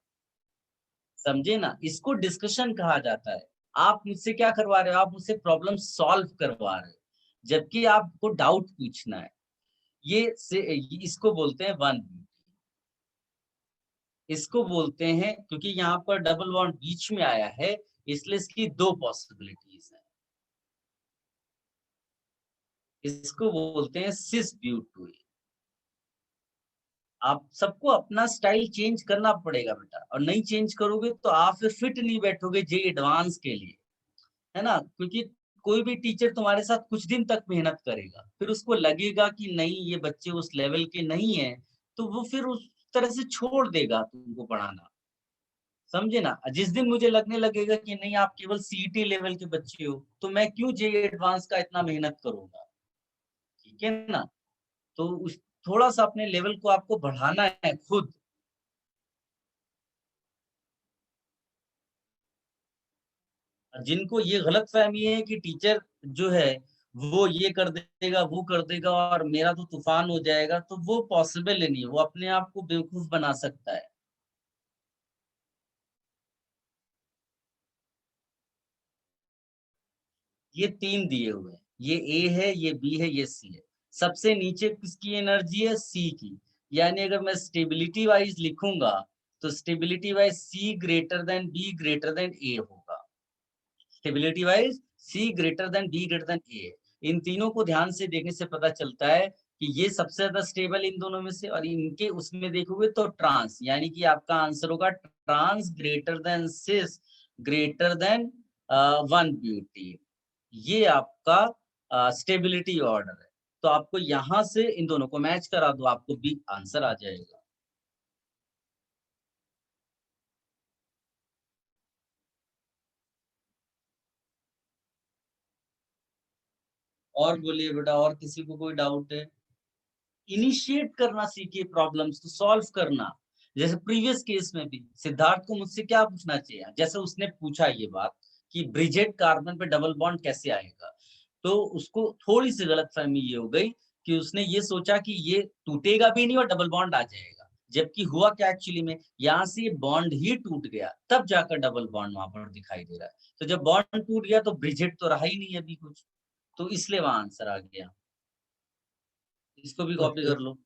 समझे ना, इसको डिस्कशन कहा जाता है। आप मुझसे क्या करवा रहे हो? आप मुझसे प्रॉब्लम सॉल्व करवा रहे हो, जबकि आपको डाउट पूछना है। इसको बोलते हैं वन। इसको बोलते हैं, क्योंकि यहाँ पर डबल बॉन्ड बीच में आया है इसलिए इसकी 2 पॉसिबिलिटीज है। इसको बोलते हैं सिस ब्यूट। आप सबको अपना स्टाइल चेंज करना पड़ेगा बेटा, और नहीं चेंज करोगे तो आप फिर फिट नहीं बैठोगे जे एडवांस के लिए, है ना। क्योंकि कोई भी टीचर तुम्हारे साथ कुछ दिन तक मेहनत करेगा, फिर उसको लगेगा कि नहीं ये बच्चे उस लेवल के नहीं है, तो वो फिर उस तरह से छोड़ देगा तुमको पढ़ाना। समझे ना, जिस दिन मुझे लगने लगेगा कि नहीं आप केवल सीईटी लेवल के बच्चे हो, तो मैं क्यों जे एडवांस का इतना मेहनत करूंगा। ठीक है ना, तो उस थोड़ा सा अपने लेवल को आपको बढ़ाना है खुद। जिनको ये गलत फहमी है कि टीचर जो है वो ये कर देगा वो कर देगा और मेरा तो तूफान हो जाएगा, तो वो पॉसिबल ही नहीं है। वो अपने आप को बेवकूफ बना सकता है। ये 3 दिए हुए हैं, ये ए है, ये बी है, ये सी है। सबसे नीचे किसकी एनर्जी है? सी की। यानी अगर मैं स्टेबिलिटी वाइज लिखूंगा तो stability wise C greater than B greater than A होगा। Stability wise C greater than B greater than A. इन तीनों को ध्यान से देखने से पता चलता है कि ये सबसे ज्यादा स्टेबल इन दोनों में से, और इनके उसमें देखोगे तो ट्रांस, यानी कि आपका आंसर होगा ट्रांस ग्रेटर देन सिस ग्रेटर देन 1 ब्यूटी। ये आपका स्टेबिलिटी ऑर्डर है। तो आपको यहां से इन दोनों को मैच करा दो, आपको बी आंसर आ जाएगा। और बोलिए बेटा, और किसी को कोई डाउट है? इनिशिएट करना सीखिए, प्रॉब्लम्स को सॉल्व करना। जैसे प्रीवियस केस में भी सिद्धार्थ को मुझसे क्या पूछना चाहिए, जैसे उसने पूछा ये बात कि ब्रिजेट कार्बन पे डबल बॉन्ड कैसे आएगा, तो उसको थोड़ी सी गलतफहमी ये हो गई कि उसने ये सोचा कि ये टूटेगा भी नहीं और डबल बॉन्ड आ जाएगा, जबकि हुआ क्या एक्चुअली में, यहाँ से बॉन्ड ही टूट गया तब जाकर डबल बॉन्ड वहां पर दिखाई दे रहा है। तो जब बॉन्ड टूट गया तो ब्रिजेट तो रहा ही नहीं अभी कुछ, तो इसलिए वहां आंसर आ गया। इसको भी कॉपी ओके। कर लो।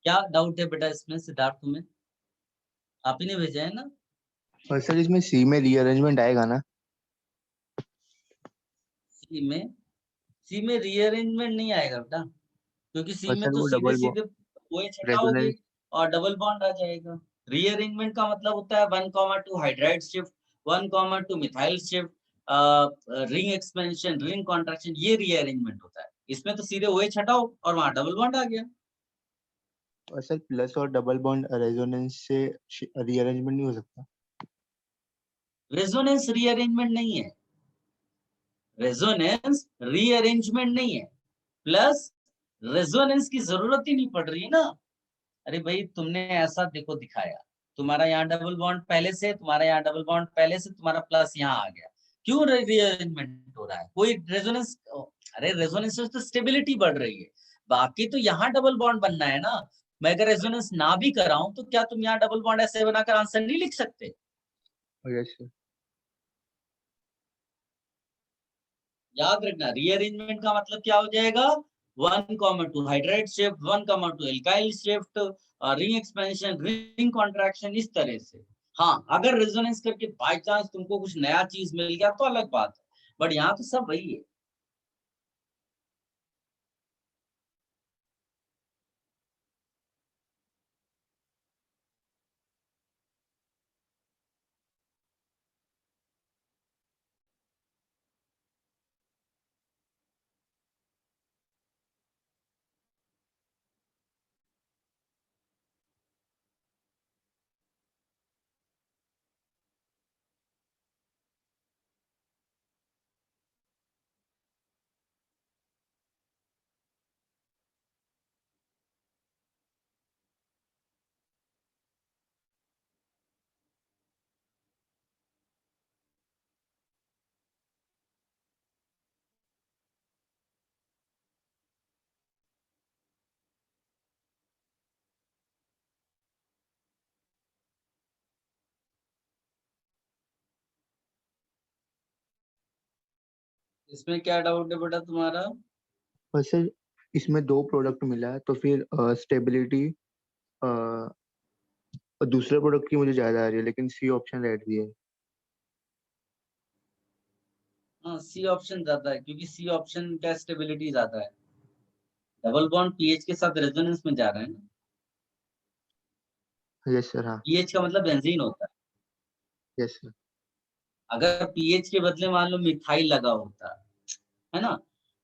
क्या डाउट है बेटा इसमें सिद्धार्थ तुम्हें? आप ही ने भेजा है ना? और सर इसमें सी में रीअरेंजमेंट आएगा ना? सी में रीअरेंजमेंट नहीं आएगा बेटा, क्योंकि सी और में सर तो वो सीधे डबल सीधे OH हटाओगे रेजोनेंस। और डबल बॉन्ड आ जाएगा। रीअरेंजमेंट का मतलब होता है 1,2 hydride shift, 1,2 methyl shift, ring expansion, ring contraction, ये रीअरेंजमेंट होता है। इसमें तो सीधे OH हटाओ और वहां डबल बॉन्ड आ गया। और सर प्लस और डबल बॉन्ड रेजोनेंस से रीअरेंजमेंट नहीं हो सकता? रेजोनेंस रीअरेंजमेंट नहीं है, रेजोनेंस रीअरेंजमेंट नहीं है, प्लस रेजोनेंस की जरूरत ही नहीं पड़ रही है ना। अरे भाई तुमने ऐसा देखो दिखाया, तुम्हारा यहाँ डबल बॉन्ड पहले से, तुम्हारा यहाँ डबल बॉन्ड पहले से, तुम्हारा प्लस यहाँ आ गया, क्यों रीअरेंजमेंट हो रहा है? कोई रेजोनेंस, अरे रेजोनेंस से तो स्टेबिलिटी बढ़ रही है, बाकी तो यहाँ डबल बॉन्ड बनना है ना। मैं अगर रेजोनेंस ना भी कराऊं तो क्या तुम यहाँ डबल बॉन्ड ऐसे बनाकर आंसर नहीं लिख सकते? Yes sir. याद रखना, रीअरेंजमेंट का मतलब क्या हो जाएगा, 1,2 hydride shift, 1,2 alkyl shift, ring expansion, ring contraction, इस तरह से। हाँ, अगर रेजोनेंस करके बाय चांस तुमको कुछ नया चीज मिल गया तो अलग बात है, बट यहाँ तो सब वही है। इसमें क्या डाउट है बेटा तुम्हारा? और सर इसमें दो प्रोडक्ट मिला है तो फिर स्टेबिलिटी दूसरे प्रोडक्ट की मुझे ज्यादा आ रही है, लेकिन सी ऑप्शन रेड भी है। हाँ, सी ऑप्शन ज्यादा है, क्योंकि सी ऑप्शन का स्टेबिलिटी ज्यादा है। डबल बॉन्ड पीएच के साथ रेजोनेंस में जा रहे हैं ना। Yes sir. हाँ। पीएच का मतलब बेंजीन होता है। Yes sir. अगर पीएच के बदले मान लो मिथाइल लगा होता है ना,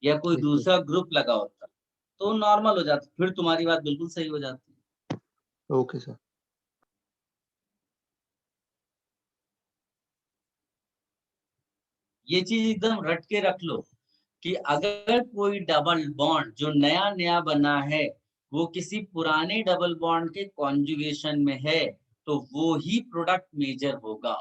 या कोई यस सर। दूसरा ग्रुप लगा होता तो नॉर्मल हो जाता, फिर तुम्हारी बात बिल्कुल सही हो जाती। Okay sir. ये चीज एकदम रट के रख लो कि अगर कोई डबल बॉन्ड जो नया नया बना है वो किसी पुराने डबल बॉन्ड के कॉन्जुगेशन में है तो वो ही प्रोडक्ट मेजर होगा।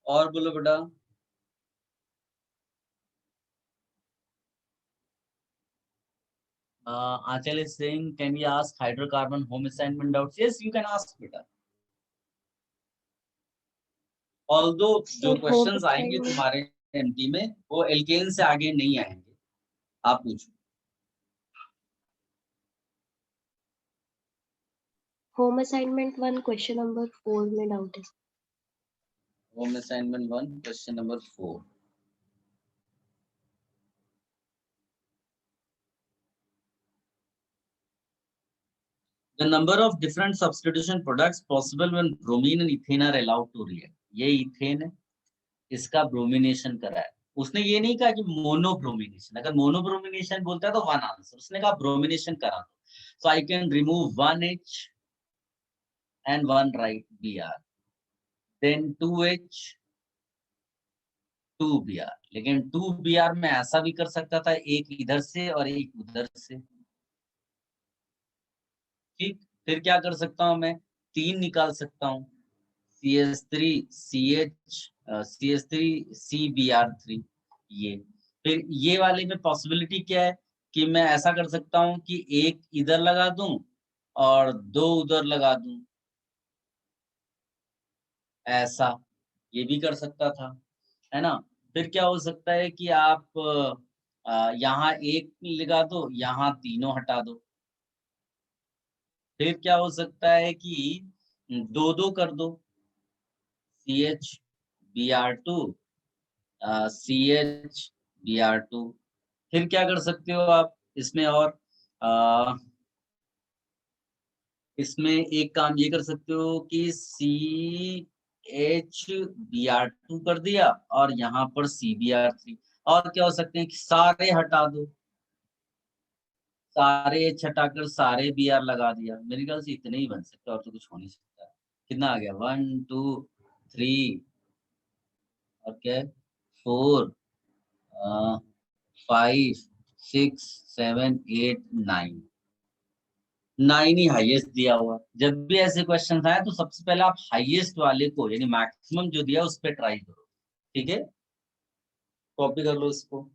और बोलो बेटा। Achal is saying, can we ask hydrocarbon home assignment doubts? Yes, you can ask beta. Although जो Sir, home क्वेश्चंस आएंगे assignment. तुम्हारे एमटी में वो एल्केन से आगे नहीं आएंगे, आप पूछो। Home assignment 1 question number 4 में डाउट है। Home assignment 1 question number 4। The number of different substitution products possible when bromine and ethane are allowed to react. ये इथेन है, इसका ब्रोमिनेशन करा है। उसने ये नहीं कहा कि मोनोब्रोमिनेशन, अगर मोनोब्रोमिनेशन बोलता है तो वन आंसर, उसने कहा ब्रोमिनेशन करा दो। So I can remove 1H and 1 write Br, then 2H 2Br, लेकिन 2Br में ऐसा भी कर सकता था, एक इधर से और एक उधर से। ठीक, फिर क्या कर सकता हूं मैं, 3 निकाल सकता हूँ, CH3CBr3 ये। फिर ये वाले में पॉसिबिलिटी क्या है कि मैं ऐसा कर सकता हूँ कि एक इधर लगा दूं और 2 उधर लगा दूं, ऐसा ये भी कर सकता था, है ना। फिर क्या हो सकता है कि आप यहाँ एक लगा दो, यहाँ तीनों हटा दो। फिर क्या हो सकता है कि 2-2 कर दो, CHBr2 CHBr2। फिर क्या कर सकते हो आप इसमें, और अ, इसमें एक काम ये कर सकते हो कि CHBr2 कर दिया और यहाँ पर CBr3। और क्या हो सकते हैं कि सारे हटा दो, सारे H हटाकर सारे Br लगा दिया। मेरे ख्याल से इतने ही बन सकते, और तो कुछ हो नहीं सकता। कितना आ गया, 1 2 3 और क्या है, 4 5 6 7 8 9। 9 ही हाईएस्ट दिया हुआ। जब भी ऐसे क्वेश्चन आए तो सबसे पहले आप हाईएस्ट वाले को, यानी मैक्सिमम जो दिया उस पर ट्राई करो। ठीक है, कॉपी कर लो इसको।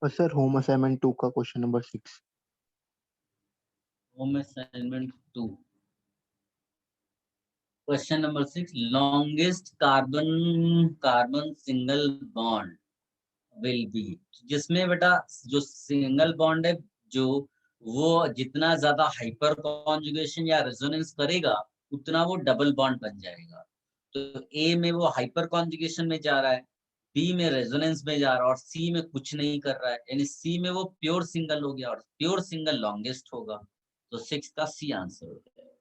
और सर होम असाइनमेंट 2 का question number 6। Home assignment 2 question number 6, longest carbon single bond will be. जिसमें बेटा जो सिंगल बॉन्ड है, जो वो जितना ज्यादा हाइपर कॉन्जुगेशन या रेजोनेंस करेगा उतना वो डबल बॉन्ड बन जाएगा। तो ए में वो हाइपर कॉन्जुगेशन में जा रहा है, बी में रेजोनेंस में जा रहा है और सी में कुछ नहीं कर रहा है, यानी सी में वो प्योर सिंगल हो गया और प्योर सिंगल लॉन्गेस्ट होगा। तो 6 का सी आंसर हो जाएगा।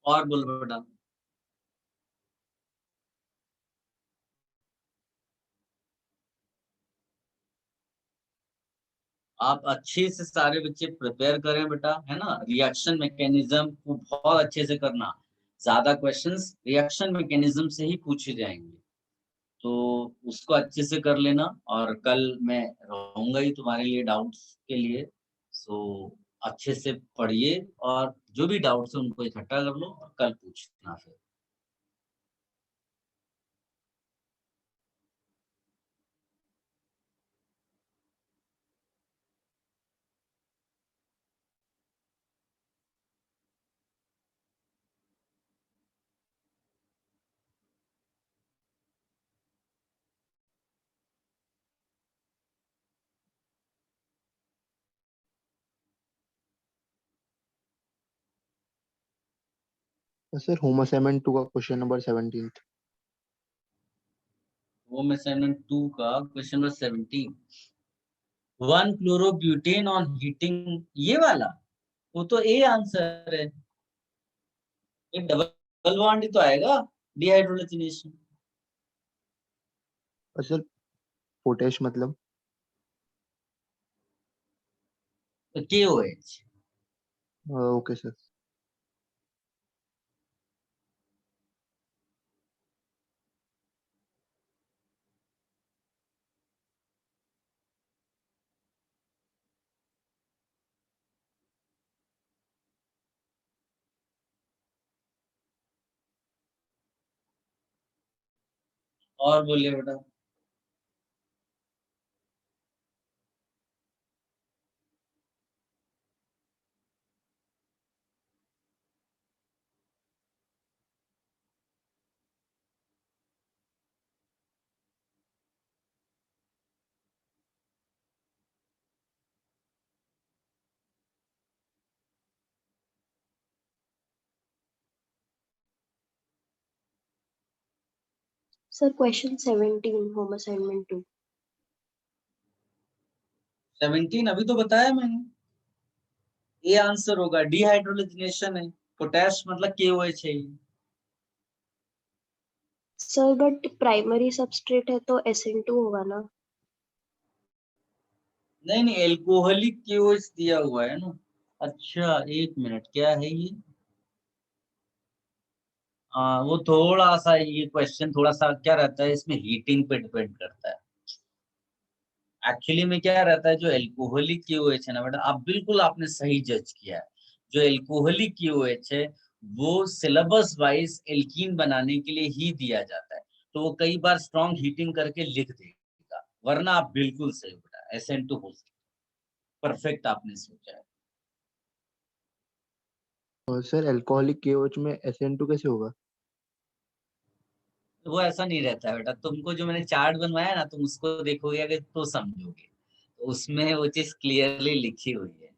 और बोलो बेटा। आप अच्छे से सारे बच्चे प्रिपेयर करें बेटा, है ना। रिएक्शन मैकेनिज्म को बहुत अच्छे से करना, ज्यादा क्वेश्चंस रिएक्शन मैकेनिज्म से ही पूछे जाएंगे, तो उसको अच्छे से कर लेना। और कल मैं रहूंगा ही तुम्हारे लिए डाउट्स के लिए, सो अच्छे से पढ़िए और जो भी डाउट्स है उनको इकट्ठा कर लो और कल पूछना फिर। और सर होम असाइनमेंट 2 का क्वेश्चन नंबर 17। होम असाइनमेंट 2 का question number 17, 1 chlorobutane on heating, ये वाला वो तो ए आंसर है। ये डबल बॉन्ड ही तो आएगा, डिहाइड्रोजनेशन। और सर पोटेश मतलब तो KOH। Okay sir. और बोलिए बेटा। Sir, question 17, home assignment 2. 17 अभी तो बताया मैंने, ये आंसर होगा, डिहाइड्रोजनेशन है, पोटैश मतलब KOH है। Sir, but primary substrate है तो SN2 होगा ना? नहीं नहीं, एल्कोहलिक KOH दिया हुआ है ना। अच्छा एक मिनट, क्या है ये? वो थोड़ा सा ये क्वेश्चन थोड़ा सा क्या रहता है, इसमें हीटिंग पे डिपेंड करता है। एक्चुअली में क्या रहता है, जो एल्कोहलिक KOH है ना बेटा, आप बिल्कुल आपने सही जज किया है। जो एल्कोहलिक KOH है वो सिलेबस वाइज एल्कीन बनाने के लिए ही दिया जाता है, तो वो कई बार स्ट्रॉन्ग हीटिंग करके लिख देगा, वरना आप बिल्कुल सही बेटा, SN2 हो सकता है। परफेक्ट आपने सोचा है। और सर एल्कोहलिक KOH में SN2 कैसे होगा? तो वो ऐसा नहीं रहता है बेटा, तुमको जो मैंने चार्ट बनवाया ना, तुम उसको देखोगे अगर तो समझोगे, तो उसमें वो चीज क्लियरली लिखी हुई है।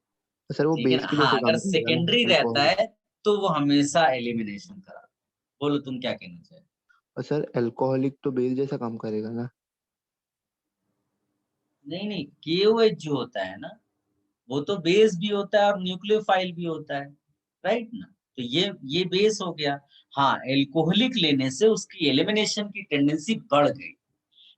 सर वो ठीक है बेस ना? के हाँ, जैसे अगर काम करेगा ना सेकेंडरी रहता एल्कोहलिक? है तो वो हमेशा एलिमिनेशन करा। बोलो तुम क्या कहना चाहे। और सर एल्कोहलिक तो बेस जैसा काम करेगा ना? नहीं नहीं, KOH जो होता है ना, वो तो बेस भी होता है और न्यूक्लियोफाइल भी होता है, राइट ना? तो ये बेस हो गया। हाँ, एल्कोहलिक लेने से उसकी एलिमिनेशन की टेंडेंसी बढ़ गई,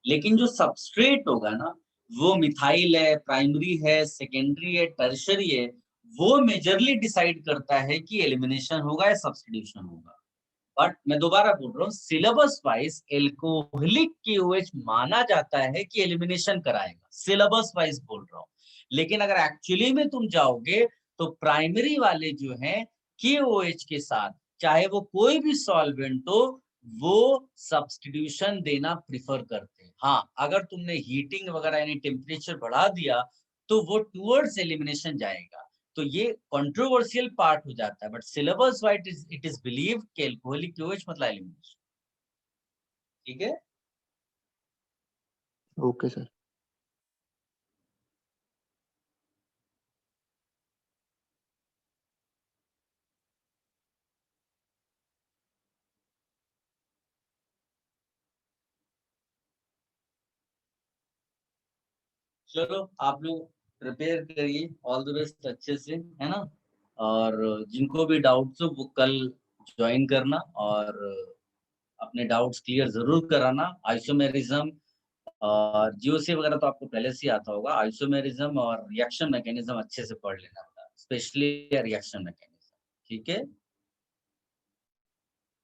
लेकिन जो सबस्ट्रेट होगा ना, वो मिथाइल है, प्राइमरी है, सेकेंडरी है, टर्शरी है, वो मेजरली डिसाइड करता है कि एलिमिनेशन होगा या सब्स्टिट्यूशन होगा। बट मैं दोबारा बोल रहा हूँ, सिलेबस वाइज एल्कोहलिक KOH माना जाता है कि एलिमिनेशन कराएगा, सिलेबस वाइज बोल रहा हूँ। लेकिन अगर एक्चुअली में तुम जाओगे तो प्राइमरी वाले जो हैं KOH के साथ, चाहे वो कोई भी सॉल्वेंट हो, वो सब्स्टिट्यूशन देना प्रिफर करते हैं। हाँ, अगर तुमने हीटिंग वगैरह यानी टेम्परेचर बढ़ा दिया तो वो टुवर्ड्स एलिमिनेशन जाएगा। तो ये कंट्रोवर्शियल पार्ट हो जाता है, but syllabus wise it is believe कि एल्कोहलिक KOH मतलब एलिमिनेशन। ठीक है। Okay sir. चलो आप लोग प्रिपेयर करिए, ऑल द बेस्ट अच्छे से, है ना? और जिनको भी डाउट्स हो वो कल ज्वाइन करना, और अपने डाउट्स क्लियर जरूर कराना। आइसोमेरिज्म और GOC वगैरह तो आपको पहले से ही आता होगा, आइसोमेरिज्म और रिएक्शन मैकेनिज्म अच्छे से पढ़ लेना, स्पेशली रिएक्शन मैकेनिज्म। ठीक है।